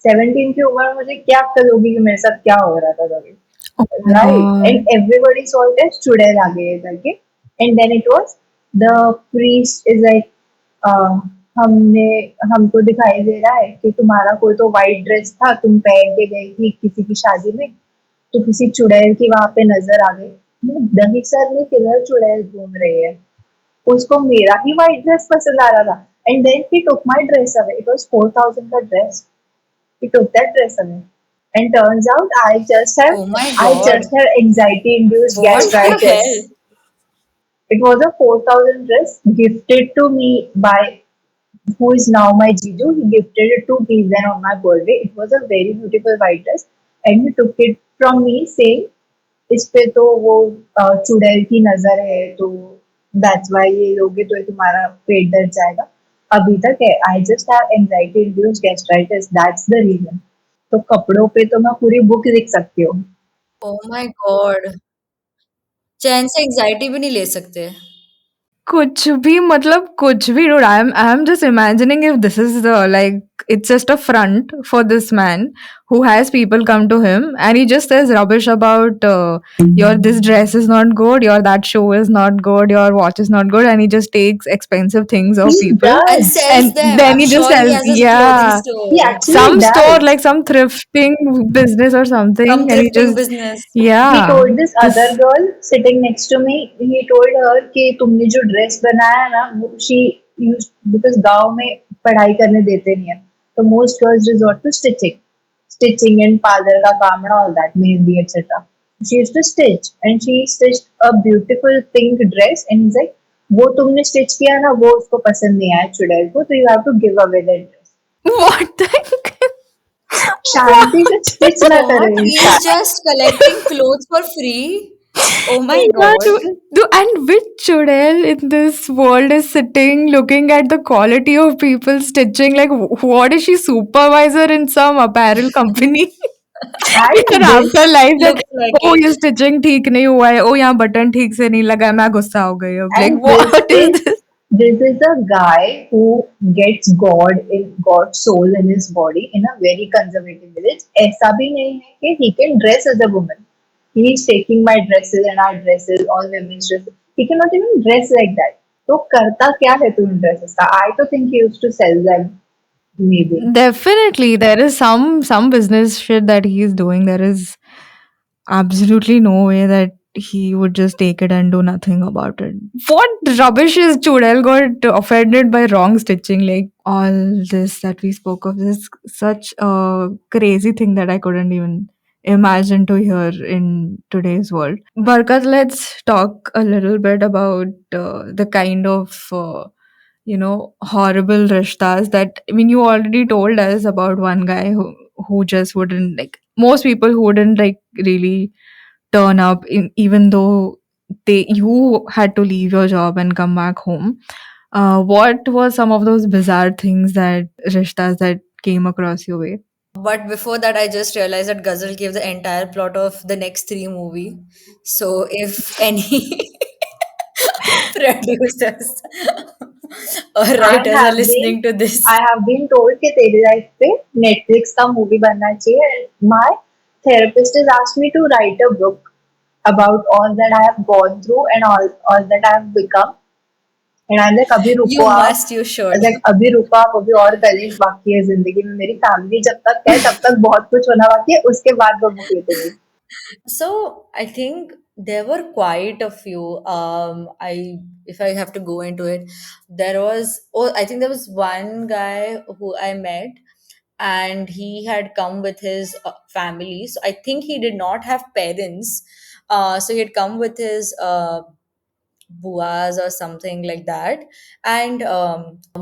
17 की उम्र में मुझे क्या अक्ल होगी कि मेरे साथ क्या हो रहा था तभी. Oh my Right. god. And everybody saw it as चुड़ैल आ गई है करके. And then it was the priest is like uh, हमने हमको दिखाई दे रहा है कि तुम्हारा कोई तो वाइट ड्रेस था तुम पहन के गई थी किसी की शादी में तो किसी चुड़ैल की वहां पे नजर आ गई. दही सर में किधर चुड़ैल घूम रही है. उसको मेरा ही वाइट ड्रेस पसंद आ रहा था. And then he took my dress away. It was 4000 का dress. He took that dress away. And turns out Oh my I God. just have anxiety induced What the gastritis. hell? It was a 4000 dress gifted to me by who is now my Jiju. He gifted it to me then on my birthday. It was a very beautiful white dress and he took it from me saying इस पे तो वो चुड़ैल की नजर है तो that's why ये लोगे तो ये तुम्हारा पेट दर्द जाएगा. अभी तक है. I just have anxiety induced gastritis. That's the reason. तो कपड़ों पे तो मैं पूरी बुक लिख सकती हूँ. Oh my God. चैन से एंग्जायटी भी नहीं ले सकते. कुछ भी मतलब कुछ भी dude. I'm just imagining if this is the like it's just a front for this man who has people come to him and he just says rubbish about your this dress is not good, your that show is not good, your watch is not good, and he just takes expensive things of He people And does. sells and them. then I'm he just sure he sells, has a clothing yeah, He store. actually some store does. like some thrifting business or Some something, and he thrifting just, business. He yeah, told this other this. girl sitting next to me, he told her कि तुमने जो dress बनाया ना वो she used because गांव में पढ़ाई करने देते नहीं है तो most girls resort to stitching and parlor का काम and all that mehndi etc. She used to stitch and she stitched a beautiful pink dress and he's like वो तुमने stitch किया ना वो उसको पसंद नहीं आया चुड़ैल को तो you have to give away that dress. What the शांति से what? stitch ना What? करो He's इंसान. just collecting clothes for free? Oh my Yeah, God. and which chudel in this world is sitting looking at the quality of people stitching? Like, what is she, supervisor in some apparel company? Your And afterlife that, Looks like oh, it. ये stitching ठीक नहीं हुआ है, oh, यहाँ button ठीक से नहीं लगा है, मैं गुस्सा हो गई अब. Like, And what is this? this is a guy who gets God's soul in his body in a very conservative village. ऐसा भी नहीं है कि he can dress as a woman. He is taking my dresses and our dresses, all women's dresses. He cannot even dress like that. तो करता क्या है तू इन ड्रेसेस का? I तो think he used to sell them maybe. Definitely, there is some business shit that he is doing. There is absolutely no way that he would just take it and do nothing about it. What rubbish is Chudel got offended by wrong stitching? Like all this that we spoke of is such a crazy thing that I couldn't even imagine to hear in today's world. Barkat, let's talk a little bit about the kind of horrible rishtas that, I mean, you already told us about one guy who just wouldn't, like, most people who wouldn't like really turn up even though you had to leave your job and come back home. What were some of those bizarre things that rishtas that came across your way? But before that, I just realized that Ghazal gave the entire plot of the next three movie. So if any producers or I writers are have been listening to I this, have been told कि तेरी life पे Netflix का movie बनना चाहिए. My therapist has asked me to write a book about all that I have gone through and all that I have become and I like अभी रुको You आप, must, you should. Like अभी रुको आप, अभी और कलेश बाकी है जिंदगी में, मेरी फैमिली जब तक है तब तक बहुत कुछ होना बाकी है, उसके बाद मैं बुक लूंगी. So I think there were quite a few. I if I have to go into it, there was, oh, I think there was one guy who I met, and he had come with his family. So I think he did not have parents. So he had come with his buas or something like that. And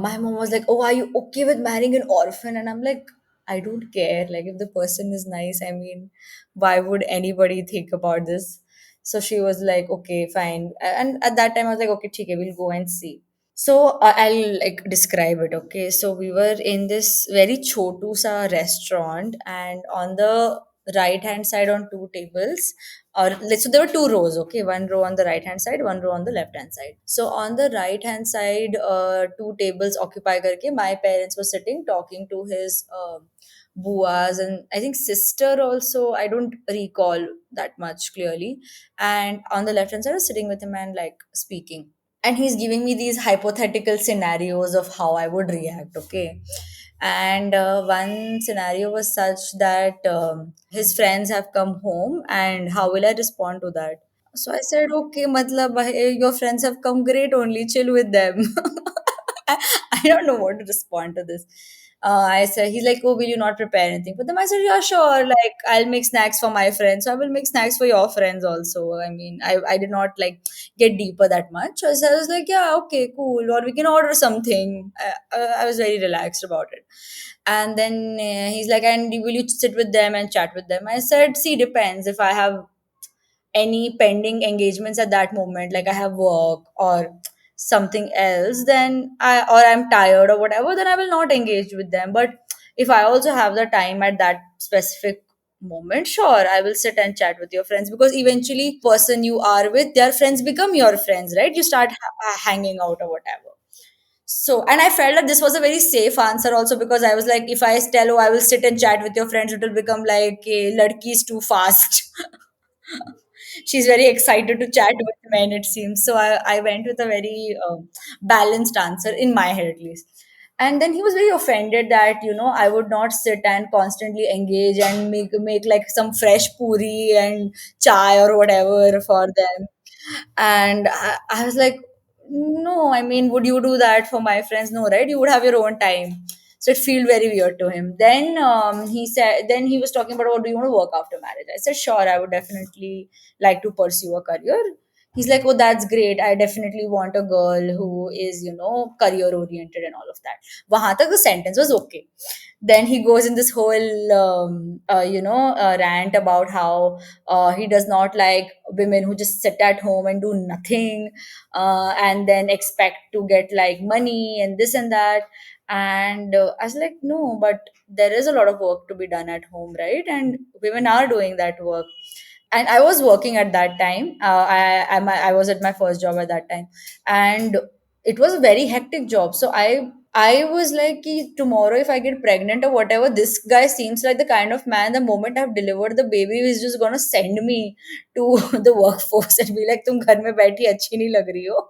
my mom was like, "Oh, are you okay with marrying an orphan?" And I'm like, "I don't care. Like, if the person is nice, I mean, why would anybody think about this?" So she was like, "Okay, fine." And at that time, I was like, "Okay, okay, we'll go and see." So I'll like describe it. Okay, so we were in this very chotu sa restaurant, and on the right hand side on two tables, or so there were two rows. Okay, one row on the right hand side, one row on the left hand side. So on the right hand side, two tables occupy karke. My parents were sitting talking to his buas and I think sister also. I don't recall that much clearly. And on the left hand side, I was sitting with him and like speaking, and he's giving me these hypothetical scenarios of how I would react. Okay. And one scenario was such that his friends have come home, and how will I respond to that? So I said, okay, matlab, your friends have come, great, only chill with them. I, I don't know what to respond to this. I said, he's like, oh, will you not prepare anything for them? I said, yeah, sure. Like, I'll make snacks for my friends. So I will make snacks for your friends also. I mean, I did not like get deeper that much. So I was like, yeah, okay, cool. Or we can order something. I was very relaxed about it. And then he's like, and will you sit with them and chat with them? I said, see, depends. If I have any pending engagements at that moment, like I have work or something else, then I'm tired or whatever, then I will not engage with them. But if I also have the time at that specific moment, sure, I will sit and chat with your friends, because eventually person you are with, their friends become your friends, right? You start hanging out or whatever. So, and I felt that this was a very safe answer also, because I was like, if I tell, oh, I will sit and chat with your friends, it will become like, a ladki is too fast. She's very excited to chat with men, it seems. So I went with a very balanced answer in my head, at least. And then he was very offended that, I would not sit and constantly engage and make like some fresh puri and chai or whatever for them. And I was like, no, I mean, would you do that for my friends? No, right? You would have your own time. So it felt very weird to him. Then then he was talking about, what do you want to work after marriage? I said, sure, I would definitely like to pursue a career. He's like, oh, that's great. I definitely want a girl who is, career oriented and all of that. Wahan tak the sentence was okay. Then he goes in this whole, rant about how he does not like women who just sit at home and do nothing, and then expect to get like money and this and that. And I was like, no, but there is a lot of work to be done at home, right? And women are doing that work. And I was working at that time. I was at my first job at that time, and it was a very hectic job. So I was like, "Ki tomorrow if I get pregnant or whatever, this guy seems like the kind of man. The moment I've delivered the baby, he's just gonna send me to the workforce and be like, तुम घर में बैठी अच्छी नहीं लग रही हो,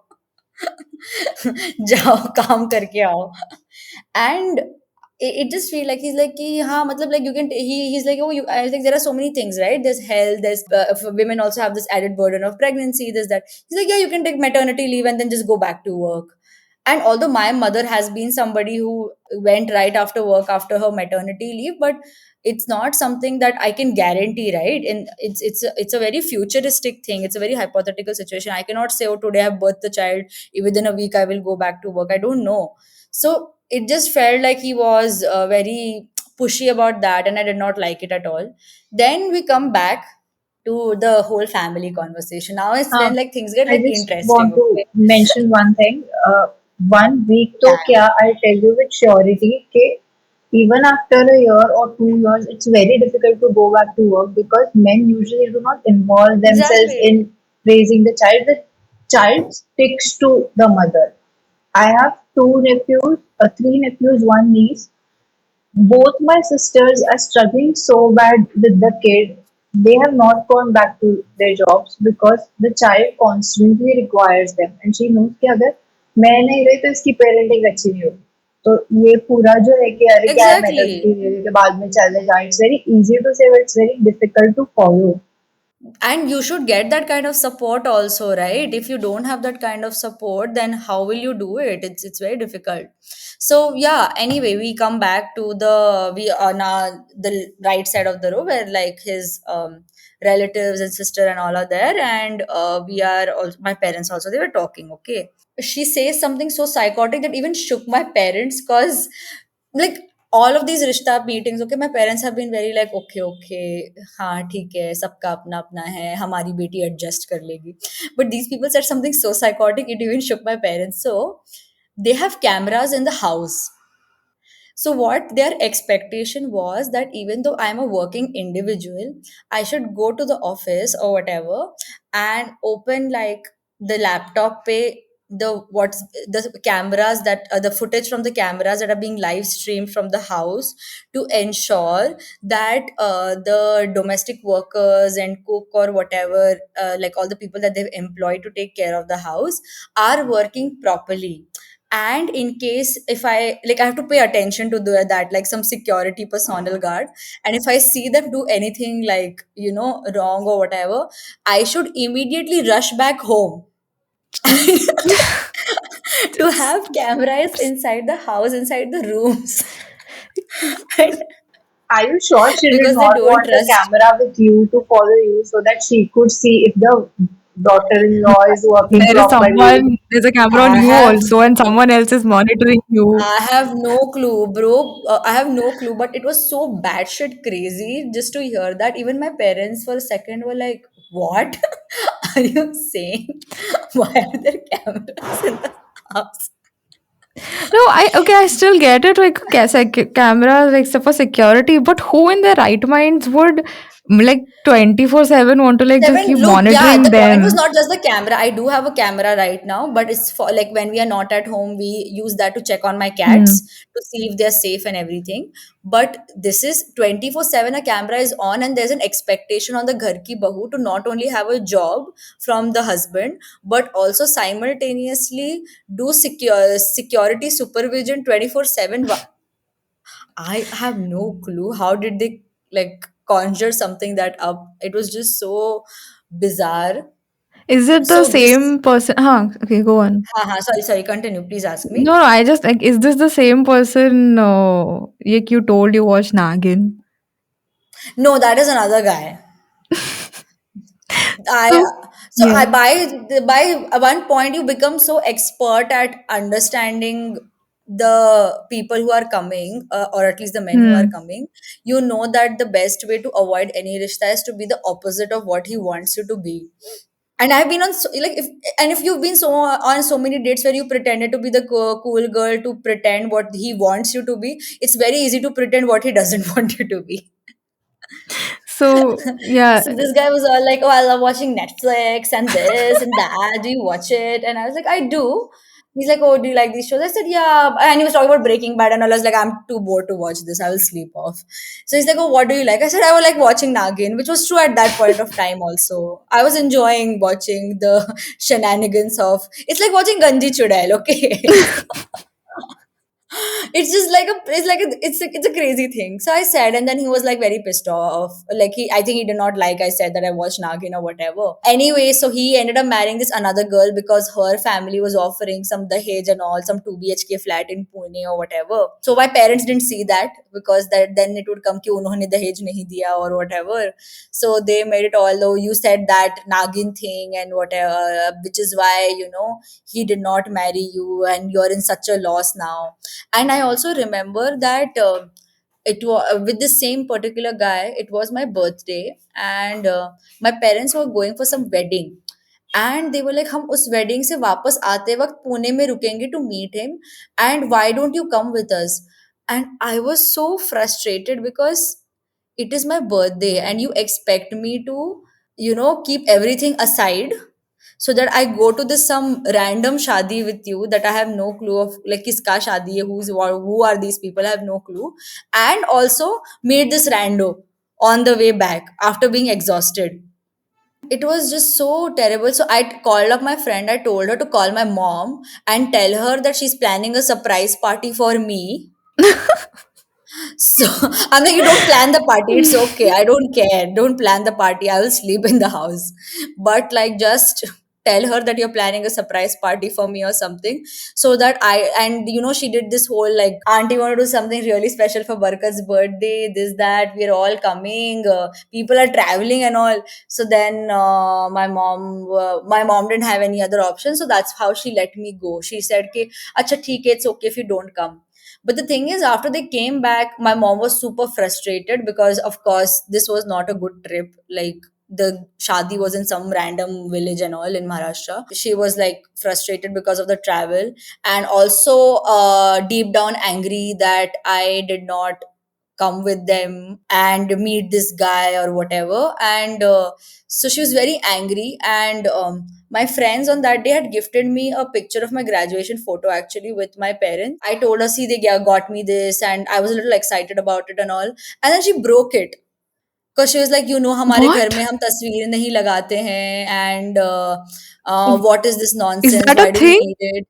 जाओ काम करके आओ." And it just feel like he's like कि हाँ मतलब like you can he's like, oh, I think there are so many things, right? There's health, there's women also have this added burden of pregnancy, there's that. He's like, yeah, you can take maternity leave and then just go back to work. And although my mother has been somebody who went right after work after her maternity leave, but it's not something that I can guarantee, right? And it's a very futuristic thing. It's a very hypothetical situation. I cannot say, oh, today I've birthed the child, within a week I will go back to work. I don't know. So it just felt like he was very pushy about that, and I did not like it at all. Then we come back to the whole family conversation. Now it's when हाँ, like things get I like just interesting. want to Okay. mention one thing. 1 week तो Yeah. क्या, I'll tell you with surety कि even after a year or 2 years, it's very difficult to go back to work because men usually do not involve themselves Exactly. in raising the child. The child sticks to the mother. I have two nephews, three nephews, one niece. Both my sisters are struggling so bad with the kid. They have not gone back to their jobs because the child constantly requires them. And she knows कि अगर मैं नहीं रही तो इसकी parenting अच्छी नहीं होगी। तो ये पूरा जो है कि अरे क्या है Exactly. मेटर्निटी लीव के बाद में चले जाए, it's very easy to say, it's very difficult to follow. And you should get that kind of support also, right? If you don't have that kind of support, then how will you do it? It's very difficult. So yeah, anyway, we come back to the we are now the right side of the row where like his relatives and sister and all are there, and we are also my parents also, they were talking, okay. She says something so psychotic that even shook my parents, because like all of these rishta meetings, okay, my parents have been very like, okay, okay, हाँ ठीक है, सबका अपना अपना है, हमारी बेटी adjust कर लेगी. But these people said something so psychotic, it even shook my parents. So they have cameras in the house. So what their expectation was that even though I'm a working individual, I should go to the office or whatever and open like the laptop pay the what's the cameras that the footage from the cameras that are being live streamed from the house, to ensure that the domestic workers and cook or whatever, like all the people that they've employed to take care of the house, are working properly. And in case if I like, I have to pay attention to that, like some security personnel guard, and if I see them do anything like, wrong or whatever, I should immediately rush back home. To have cameras inside the house, inside the rooms. And Are you sure she did because they not don't want a trust. camera with you to follow you so that she could see if the daughter-in-law is working There is properly? someone, there's a camera on I you have also, and someone else is monitoring you. I have no clue, bro. I have no clue, but it was so batshit crazy just to hear that. Even my parents for a second were like, "What are you saying? Why are there cameras in the house?" No, I still get it. Like, camera, like stuff for security, but who in their right minds would like 24/7 want to like just Seven, keep look, yeah, monitoring the point was them? not just the camera. I do have a camera right now, but it's for like when we are not at home, we use that to check on my cats Hmm. to see if they're safe and everything. But this is 24/7, a camera is on, and there's an expectation on the Ghar Ki Bahu to not only have a job from the husband, but also simultaneously do security supervision 24/7. I have no clue how did they like conjure something that up. It was just so bizarre. Is it the So this, same person? Huh, okay, go on. sorry, continue. Please ask No, me. no, I just like, is this the same person? Like you told you watched Nagin. No, that is another guy. I So, so yeah. I by one point you become so expert at understanding the people who are coming, or at least the men who are Hmm. coming. You know that the best way to avoid any rishta is to be the opposite of what he wants you to be. And I've been on like if you've been so on so many dates where you pretended to be the cool girl to pretend what he wants you to be, it's very easy to pretend what he doesn't want you to be. So, yeah. So this guy was all like, "Oh, I love watching Netflix and this and that. Do you watch it?" And I was like, "I do." He's like, "Oh, do you like these shows?" I said, "Yeah." And he was talking about Breaking Bad, and I was like, "I'm too bored to watch this. I will sleep off." So he's like, "Oh, what do you like?" I said, "I would like watching Nagin," which was true at that point of time. Also, I was enjoying watching the shenanigans of. It's like watching Ganji Chudail. Okay. It's just like it's a crazy thing. So I said, and then he was like very pissed off, like I think he did not like I said that I watched Nagin or whatever. Anyway, so he ended up marrying this another girl because her family was offering some Dahej and all, some 2 BHK flat in Pune or whatever. So my parents didn't see that, because that then it would come ki unhone Dahej nahi diya or whatever. So they made it all, though you said that Nagin thing and whatever, which is why he did not marry you and you're in such a loss now. And I also remember that it was with the same particular guy, it was my birthday, and my parents were going for some wedding, and they were like, हम उस wedding से वापस आते वक्त पुणे में रुकेंगे to meet him, and why don't you come with us? And I was so frustrated because it is my birthday and you expect me to keep everything aside so that I go to this some random shadi with you that I have no clue of, like kiska shadi hai, who are these people, I have no clue, and also meet this rando on the way back after being exhausted. it was just so terrible. So I called up my friend. I told her to call my mom and tell her that she's planning a surprise party for me. So I'm like, you don't plan the party, it's okay. I don't care. Don't plan the party. I will sleep in the house. But like, just tell her that you're planning a surprise party for me or something. So that and she did this whole like, auntie want to do something really special for Barkat's birthday, this, that, we're all coming, people are traveling and all. So then my mom didn't have any other option. So that's how she let me go. She said, "Ki, acha, theek hai, it's okay if you don't come." But the thing is, after they came back, my mom was super frustrated because, of course, this was not a good trip. Like, the shadi was in some random village and all in Maharashtra. She was like frustrated because of the travel, and also deep down angry that I did not come with them and meet this guy or whatever. And so she was very angry. And my friends on that day had gifted me a picture of my graduation photo, actually, with my parents. I told her, see, they got me this, and I was a little excited about it and all. And then she broke it because she was like, हमारे घर What? में हम तस्वीर नहीं लगाते हैं, and what is this Is nonsense, that a why do we thing? need it?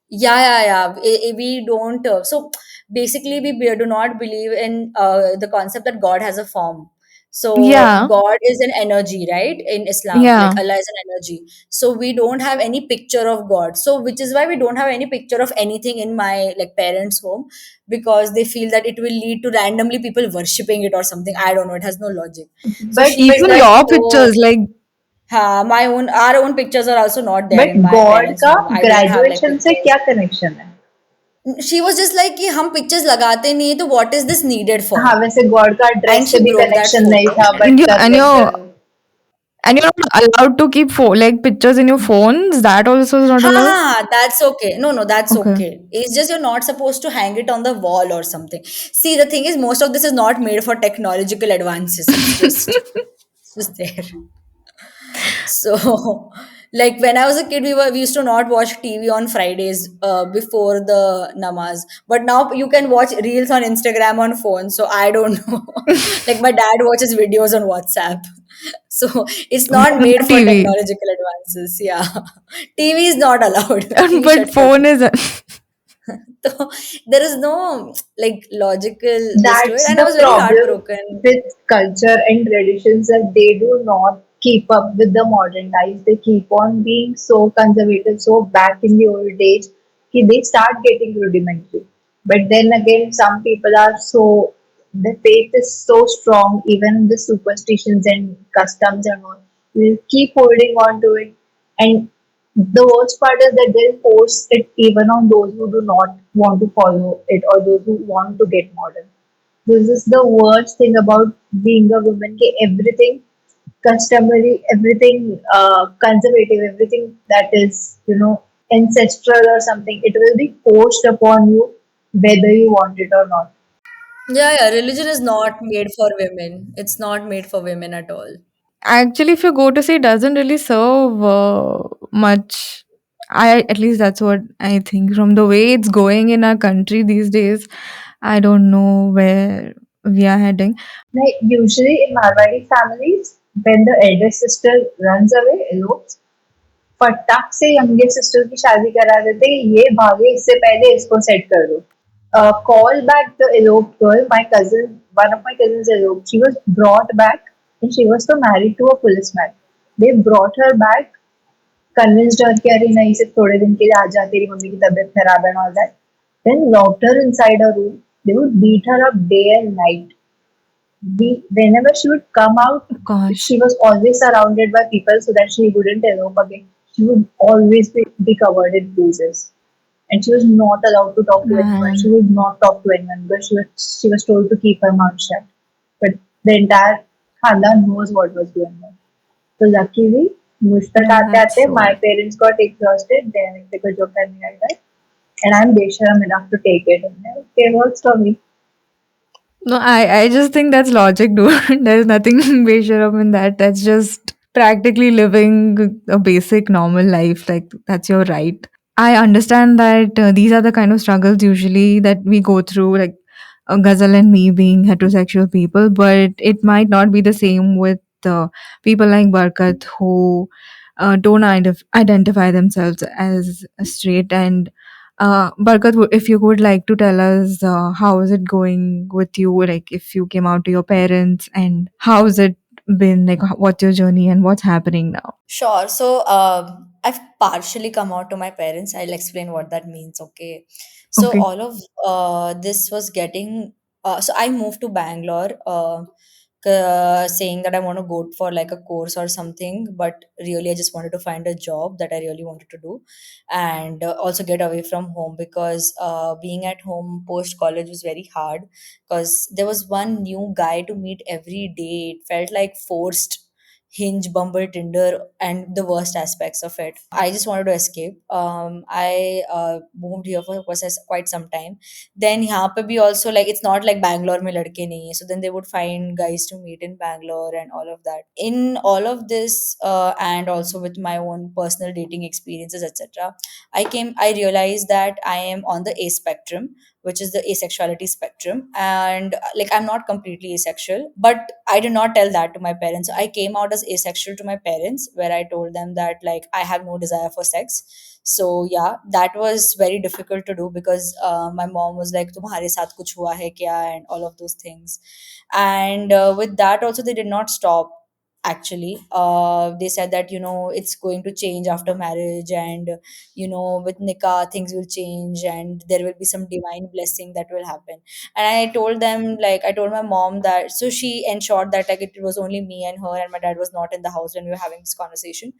Yeah. We don't. So basically, we do not believe in the concept that God has a form. So Yeah. God is an energy, right? In Islam, like Yeah. Allah is an energy. So we don't have any picture of God. So which is why we don't have any picture of anything in my like parents' home, because they feel that it will lead to randomly people worshipping it or something. I don't know. It has no logic. So But she's but Even like, your oh, pictures, like, our own pictures are also not there but in my God parents' का home. I don't have like graduation से pictures. क्या connection है? She was just like कि हम pictures लगाते नहीं है तो what is this needed for? हाँ, वैसे गॉड का ड्रेस And से she भी broke that कनेक्शन नहीं photo. था, बट and you कर and लेते you're हो. and you're not allowed to keep like pictures in your phones. That also is not allowed. That's okay. No, that's Okay. okay. It's just you're not supposed to hang it on the wall or something. See, the thing is, most of this is not made for technological advances. It's just there. So, like when I was a kid, we used to not watch TV on Fridays before the namaz. But now you can watch reels on Instagram on phone. So I don't know. Like my dad watches videos on WhatsApp. So it's But not made not for TV. technological advances. Yeah, TV is not allowed. TV But shut for phone is. so there is no like logical this to it, That's and I the was very problem heartbroken. with culture and traditions, that they do not keep up with the modern times. They keep on being so conservative, so back in the old days, they start getting rudimentary. But then again, some people are so, the faith is so strong, even the superstitions and customs and all, will keep holding on to it. And the worst part is that they'll force it even on those who do not want to follow it, or those who want to get modern. This is the worst thing about being a woman. कि everything customary, everything conservative, everything that is, ancestral or something, it will be forced upon you whether you want it or not. Yeah. Religion is not made for women. It's not made for women at all. Actually, if you go to see, it doesn't really serve much. I At least that's what I think. From the way it's going in our country these days, I don't know where we are heading. Like usually in Marwari families, when the elder sister runs away, elopes, फटाक से youngest sister की शादी करा देते, ये भागे इससे पहले इसको सेट कर दो. Call back the eloped girl. My cousin, one of my cousins eloped. She was brought back, and she was so married to a policeman. They brought her back, convinced her कि अरे नहीं सिर्फ थोड़े दिन के लिए आ जा, तेरी मम्मी की तबीयत खराब है and all that. Then locked her inside a room. They would beat her up day and night. Whenever she would come out, Gosh. she was always surrounded by people so that she wouldn't elope again. She would always be covered in bruises. And she was not allowed to talk to anyone. She Man. would not talk to anyone because she was told to keep her mouth shut. But the entire Khandan knows what was going on. So luckily, मुझ तक Man, आते that's आते so. my parents got exhausted. They मेरे को जो करने आया था, and I'm बेशरम enough to take it. And okay, works for me. No, I just think that's logic, dude. There's nothing Besharam in that. That's just practically living a basic normal life. Like, that's your right. I understand that these are the kind of struggles usually that we go through, like Ghazal and me being heterosexual people, but it might not be the same with people like Barkat who don't identify themselves as straight. And Barkat, if you would like to tell us how is it going with you, like if you came out to your parents, and how's it been, like what's your journey and what's happening now? Sure. So, I've partially come out to my parents. I'll explain what that means. Okay. So, Okay. all of this was getting. So, I moved to Bangalore, saying that I want to go for like a course or something. But really, I just wanted to find a job that I really wanted to do, and also get away from home because being at home post college was very hard because there was one new guy to meet every day. It felt like forced. Hinge, Bumble, Tinder, and the worst aspects of it. I just wanted to escape. I moved here for quite some time. Then यहाँ पे भी also like it's not like Bangalore में लड़के नहीं है. So then they would find guys to meet in Bangalore and all of that. In all of this, and also with my own personal dating experiences, etc. I realized that I am on the A spectrum, which is the asexuality spectrum, and like I'm not completely asexual, but I did not tell that to my parents. So I came out as asexual to my parents, where I told them that like I have no desire for sex. So yeah, that was very difficult to do because my mom was like तुम्हारे साथ कुछ हुआ है क्या and all of those things. And with that also they did not stop. Actually, they said that it's going to change after marriage, and with nikah things will change and there will be some divine blessing that will happen. And I told them, like I told my mom that, so she ensured that like it was only me and her, and my dad was not in the house when we were having this conversation.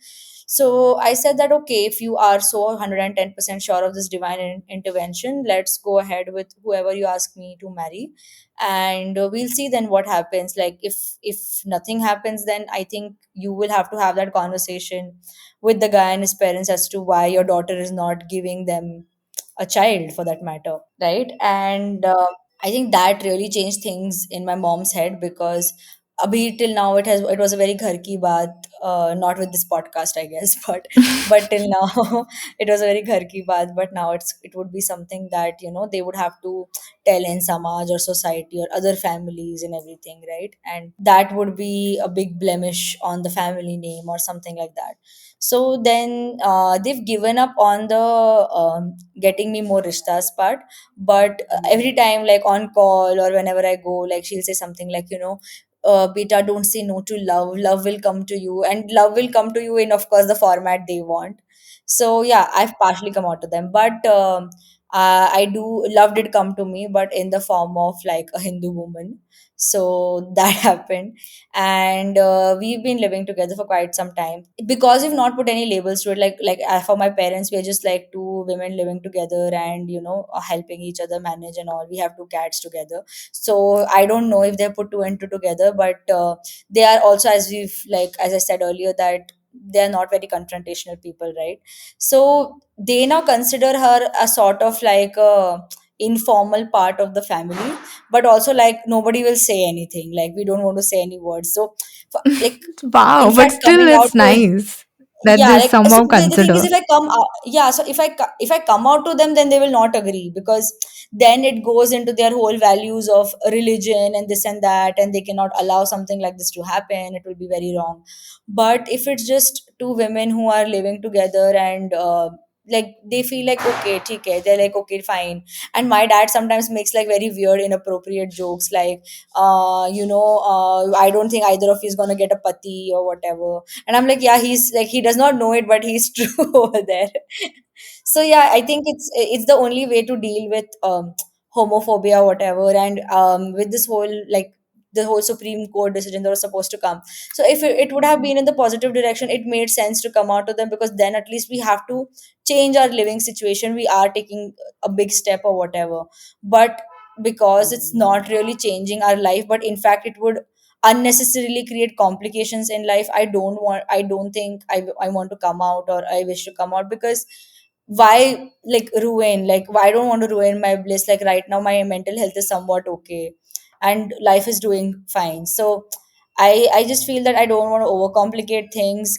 So I said that okay, if you are so 110% sure of this divine intervention, let's go ahead with whoever you ask me to marry, and we'll see then what happens. Like if nothing happens, then I think you will have to have that conversation with the guy and his parents as to why your daughter is not giving them a child, for that matter, right? And I think that really changed things in my mom's head because abhi till now it was a very ghar ki baat, not with this podcast I guess, but till now it was a very ghar ki baat, but now it would be something that they would have to tell in samaj or society or other families and everything, right? And that would be a big blemish on the family name or something like that. So then they've given up on the getting me more rishtas part. But every time, like on call or whenever I go, like she'll say something like, beta, don't say no to love. Love will come to you, and love will come to you in, of course, the format they want. So yeah, I've partially come out to them, but I do love did come to me, but in the form of like a Hindu woman. So that happened, and we've been living together for quite some time because we've not put any labels to it. Like for my parents, we're just like two women living together and helping each other manage and all. We have two cats together, so I don't know if they put two and two together, but they are also, as I said earlier, that they are not very confrontational people, right? So they now consider her a sort of like a informal part of the family, but also like nobody will say anything, like we don't want to say any words. So like, in Wow, but fact, still coming out it's to, nice that yeah, they like so somehow the thing is, consider. if I come out, yeah, so if I come out to them, then they will not agree because then it goes into their whole values of religion and this and that, and they cannot allow something like this to happen. It will be very wrong. But if it's just two women who are living together and like they feel like okay, okay, they're like okay, fine. And my dad sometimes makes like very weird inappropriate jokes like I don't think either of you is gonna get a pati or whatever. And I'm like, yeah, he's like, he does not know it, but he's true over there. So yeah, I think it's the only way to deal with homophobia or whatever. And with this whole like the whole Supreme Court decision that was supposed to come. So if it would have been in the positive direction, it made sense to come out to them, because then at least we have to change our living situation. We are taking a big step or whatever. But because it's not really changing our life, but in fact it would unnecessarily create complications in life, I don't think I want to come out, or I wish to come out, because why like ruin, like why I don't want to ruin my bliss. Like right now my mental health is somewhat okay and life is doing fine. So I just feel that I don't want to overcomplicate things.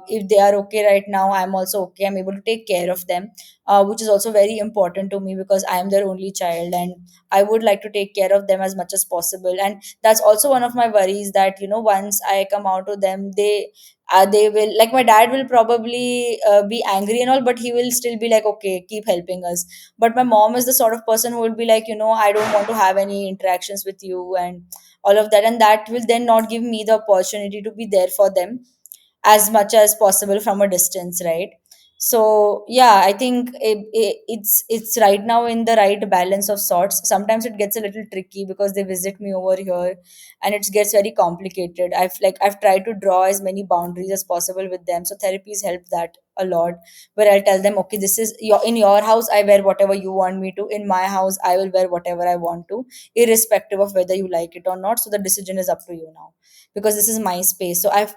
If they are okay right now, I'm also okay. I'm able to take care of them, which is also very important to me because I am their only child, and I would like to take care of them as much as possible. And that's also one of my worries, that once I come out to them, they will, like, my dad will probably be angry and all, but he will still be like, okay, keep helping us. But my mom is the sort of person who will be like, I don't want to have any interactions with you and all of that, and that will then not give me the opportunity to be there for them as much as possible from a distance, right? So yeah, I think it's right now in the right balance of sorts. Sometimes it gets a little tricky because they visit me over here, and it gets very complicated. I've tried to draw as many boundaries as possible with them, so therapies help that a lot, where I'll tell them, okay, this is your, in your house I wear whatever you want me to, in my house I will wear whatever I want to, irrespective of whether you like it or not. So the decision is up to you now, because this is my space. So I've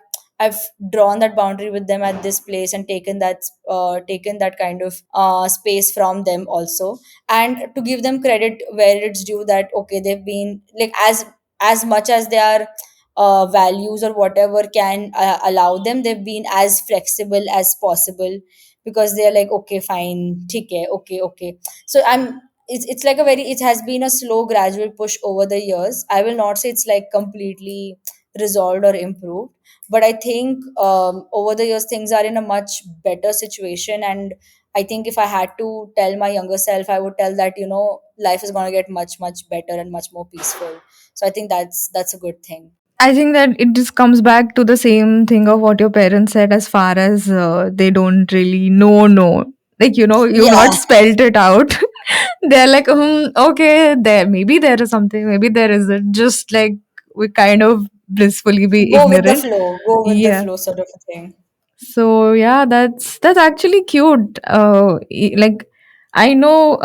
drawn that boundary with them at this place, and taken that kind of space from them also. And to give them credit where it's due, that okay, they've been like, as much as their values or whatever can allow them, they've been as flexible as possible, because they're like, okay, fine, okay, okay, okay. So it's like a very, it has been a slow gradual push over the years. I will not say it's like completely resolved or improved, but I think over the years things are in a much better situation. And I think if I had to tell my younger self, I would tell that life is going to get much much better and much more peaceful. So I think that's a good thing. I think that it just comes back to the same thing of what your parents said, as far as they don't really know, no. Like, you've not Yeah, spelled it out. They're like, okay, maybe there is something, maybe there isn't. Just like we kind of blissfully be ignorant. go with the Yeah. flow sort of a thing. So yeah, that's actually cute. Like, I know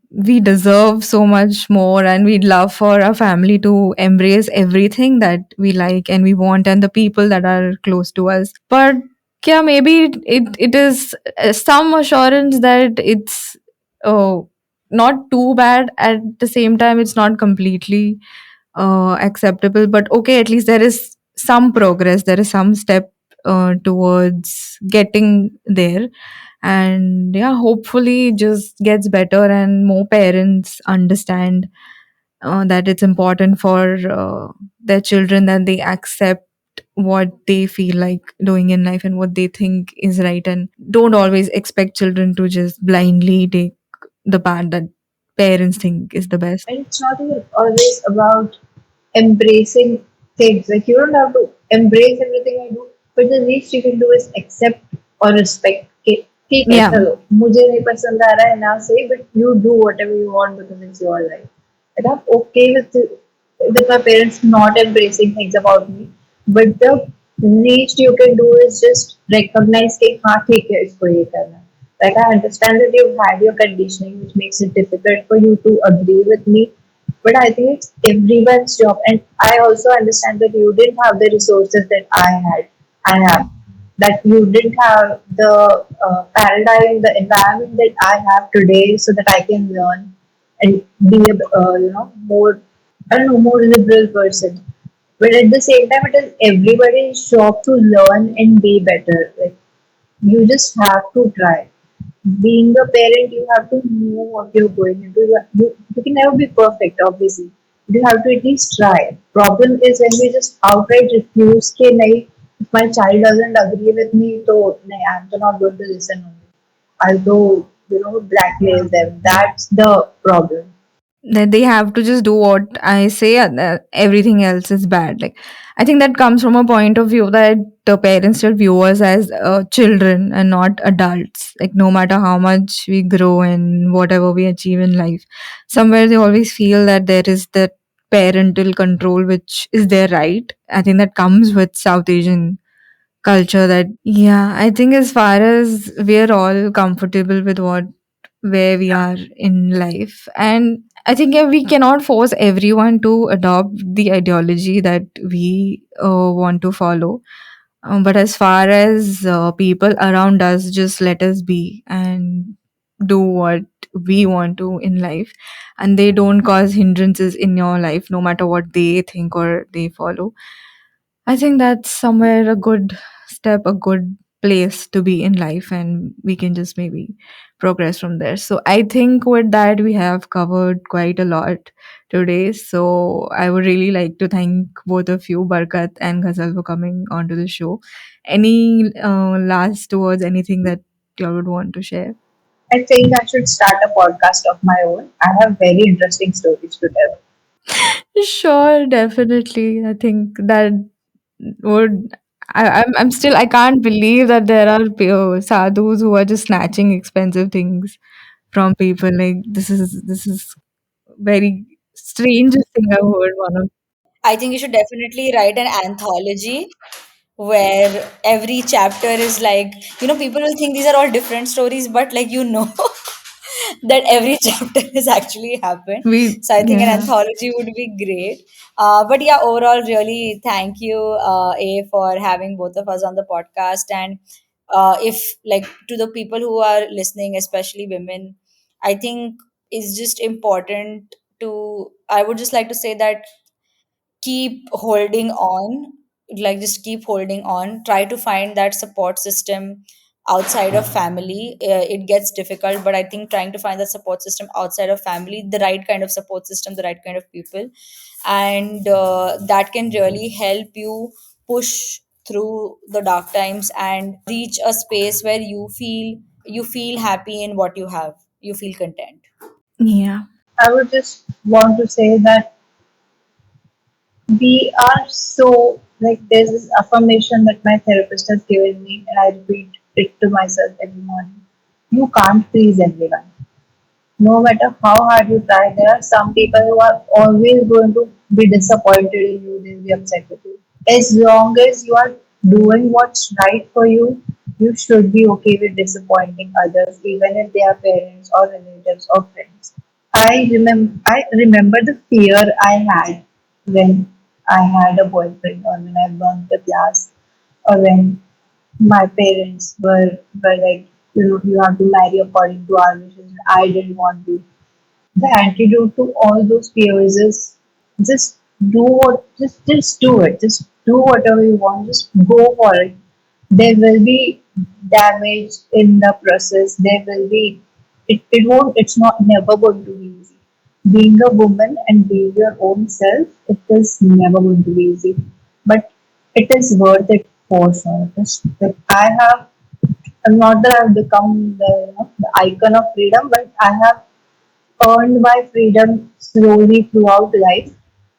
we deserve so much more, and we'd love for our family to embrace everything that we like and we want, and the people that are close to us. But yeah, maybe it is some assurance that it's uh, not too bad. At the same time, it's not completely acceptable, but okay, at least there is some progress, there is some step towards getting there. And yeah, hopefully it just gets better and more parents understand that it's important for their children that they accept what they feel like doing in life and what they think is right, and don't always expect children to just blindly take the path that parents think is the best. And it's not even always about embracing things. Like, you don't have to embrace everything I do, but the least you can do is accept or respect. Okay, ठीक है, Yeah. चलो मुझे नहीं पसंद आ रहा है now say, but you do whatever you want because it's your life. And I'm okay with my parents not embracing things about me, but the least you can do is just recognize कि हाँ ठीक है इसको ये करना है. Like, I understand that you've had your conditioning, which makes it difficult for you to agree with me, but I think it's everyone's job. And I also understand that you didn't have the resources that I have, that you didn't have the paradigm, the environment that I have today, so that I can learn and be a more, I don't know, more liberal person. But at the same time, it is everybody's job to learn and be better. Like, you just have to try. Being a parent, you have to know what you're going into. You can never be perfect, obviously. You have to at least try. Problem is when we just outright refuse कि नहीं, if my child doesn't agree with me, so नहीं, I'm not going to listen only. I'll go, blackmail them. That's the problem. That they have to just do what I say, and everything else is bad. Like, I think that comes from a point of view that the parents still view us as children and not adults. Like, no matter how much we grow and whatever we achieve in life, somewhere they always feel that there is that parental control, which is their right. I think that comes with South Asian culture. That, yeah, I think as far as we're all comfortable with what where we are in life, and I think, yeah, we cannot force everyone to adopt the ideology that we want to follow. But as far as people around us, just let us be and do what we want to in life, and they don't cause hindrances in your life, no matter what they think or they follow. I think that's somewhere a good step, a good place to be in life, and we can just maybe progress from there. So, I think with that, we have covered quite a lot today. So, I would really like to thank both of you, Barkat and Ghazal, for coming onto the show. Any last words, anything that you would want to share? I think I should start a podcast of my own. I have very interesting stories to tell. Sure, definitely. I think that would. I'm still. I can't believe that there are sadhus who are just snatching expensive things from people. Like this is very strangest thing I've heard. One of I think you should definitely write an anthology where every chapter is like, people will think these are all different stories, but like, that every chapter has actually happened. we So I think an yeah. anthology would be great. But yeah, overall, really thank you, A, for having both of us on the podcast. And if, like, to the people who are listening, especially women, I think it's just important to, I would just like to say that keep holding on, like just keep holding on, try to find that support system outside of family. It gets difficult, but I think trying to find that support system outside of family, the right kind of support system, the right kind of people, and that can really help you push through the dark times and reach a space where you feel happy in what you have, you feel content. Yeah. I would just want to say that we are so like there's this affirmation that my therapist has given me, and I repeat it to myself every morning. You can't please everyone. No matter how hard you try, there are some people who are always going to be disappointed in you, they'll be upset with you. As long as you are doing what's right for you, you should be okay with disappointing others, even if they are parents or relatives or friends. I remember the fear I had when I had a boyfriend, or when I bunked the class, or when my parents were like, you have to marry according to our wishes. I didn't want to. The antidote to all those fears is just just do it. Just do whatever you want. Just go for it. There will be damage in the process. There will be it's not never going to be easy. Being a woman and being your own self, it is never going to be easy. But it is worth it for sure. It's, like not that I've become the icon of freedom, but I have earned my freedom slowly throughout life.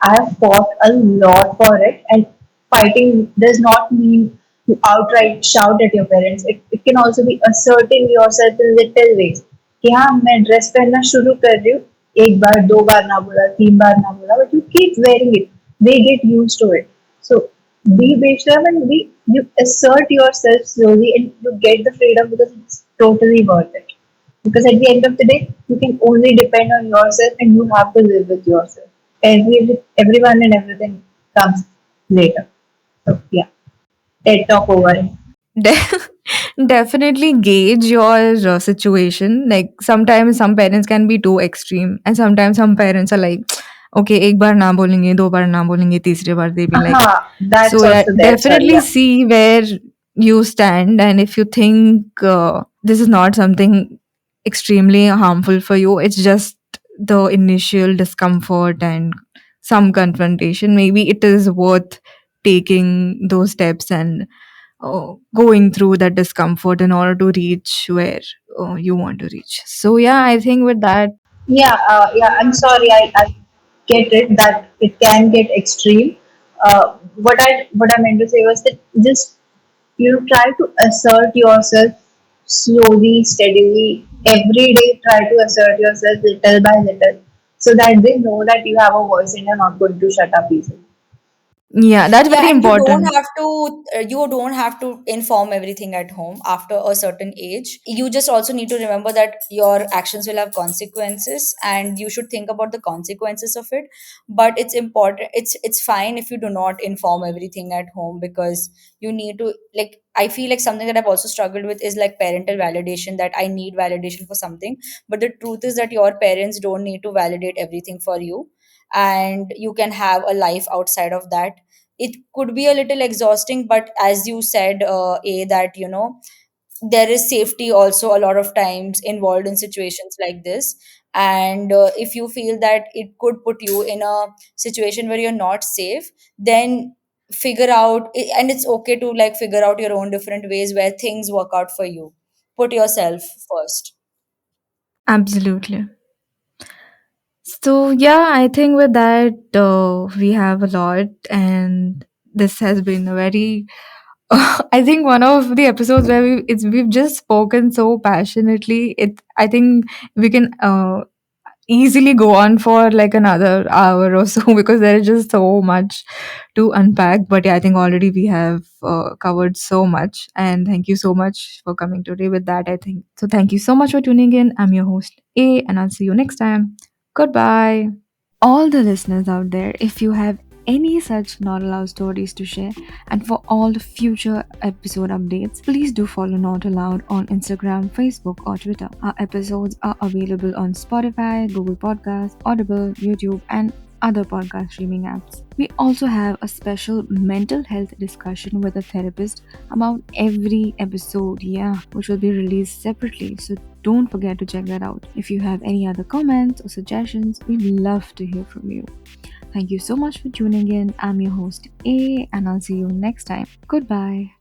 I have fought a lot for it, and fighting does not mean to outright shout at your parents. It can also be asserting yourself in little ways. कि हाँ मैं dress पहनना शुरू कर रही हूँ, एक बार दो बार ना बोला, तीन बार ना बोला, but you keep wearing it. They get used to it. So be Beshram, and be you assert yourself slowly, and you get the freedom because it's totally worth it. Because at the end of the day, you can only depend on yourself, and you have to live with yourself. Everyone and everything comes later. So yeah, TED talk over. De- Definitely gauge your situation. Like sometimes some parents can be too extreme, and sometimes some parents are like, okay, एक बार ना बोलेंगे, दो बार ना बोलेंगे, तीसरे बार they be like. That's So yeah, also there. Sorry, definitely yeah. see where you stand, and if you think this is not something extremely harmful for you, it's just the initial discomfort and some confrontation. Maybe it is worth taking those steps and going through that discomfort in order to reach where you want to reach. So yeah, I think with that, Yeah. I'm sorry. I get it that it can get extreme. What I meant to say was that just try to assert yourself slowly, steadily. Every day, try to assert yourself little by little, so that they know that you have a voice and you're not going to shut up easily. yeah, that's Yeah, very and important. you don't have to inform everything at home after a certain age. You just also need to remember that your actions will have consequences, and you should think about the consequences of it. But it's important, it's fine if you do not inform everything at home, because you need to, like, I feel like something that I've also struggled with is like parental validation, that I need validation for something. But the truth is that your parents don't need to validate everything for you, and you can have a life outside of that. it could be a little exhausting, but as you said, a that there is safety also a lot of times involved in situations like this. And if you feel that it could put you in a situation where you're not safe, then figure out and it's okay to like figure out your own different ways where things work out for you. Put yourself first. Absolutely. So yeah, I think with that we have a lot, and this has been a very I think one of the episodes where we've just spoken so passionately. I think we can easily go on for like another hour or so because there is just so much to unpack. But yeah, I think already we have covered so much. And thank you so much for coming today with that, I think. So thank you so much for tuning in. I'm your host, A, and I'll see you next time. Goodbye. All the listeners out there, if you have any such not allowed stories to share, and for all the future episode updates, please do follow Not Allowed on Instagram, Facebook, or Twitter. Our episodes are available on Spotify, Google Podcasts, Audible, YouTube, and other podcast streaming apps. We also have a special mental health discussion with a therapist about every episode, yeah, which will be released separately. So don't forget to check that out. If you have any other comments or suggestions, we'd love to hear from you. Thank you so much for tuning in. I'm your host, A, and I'll see you next time. Goodbye.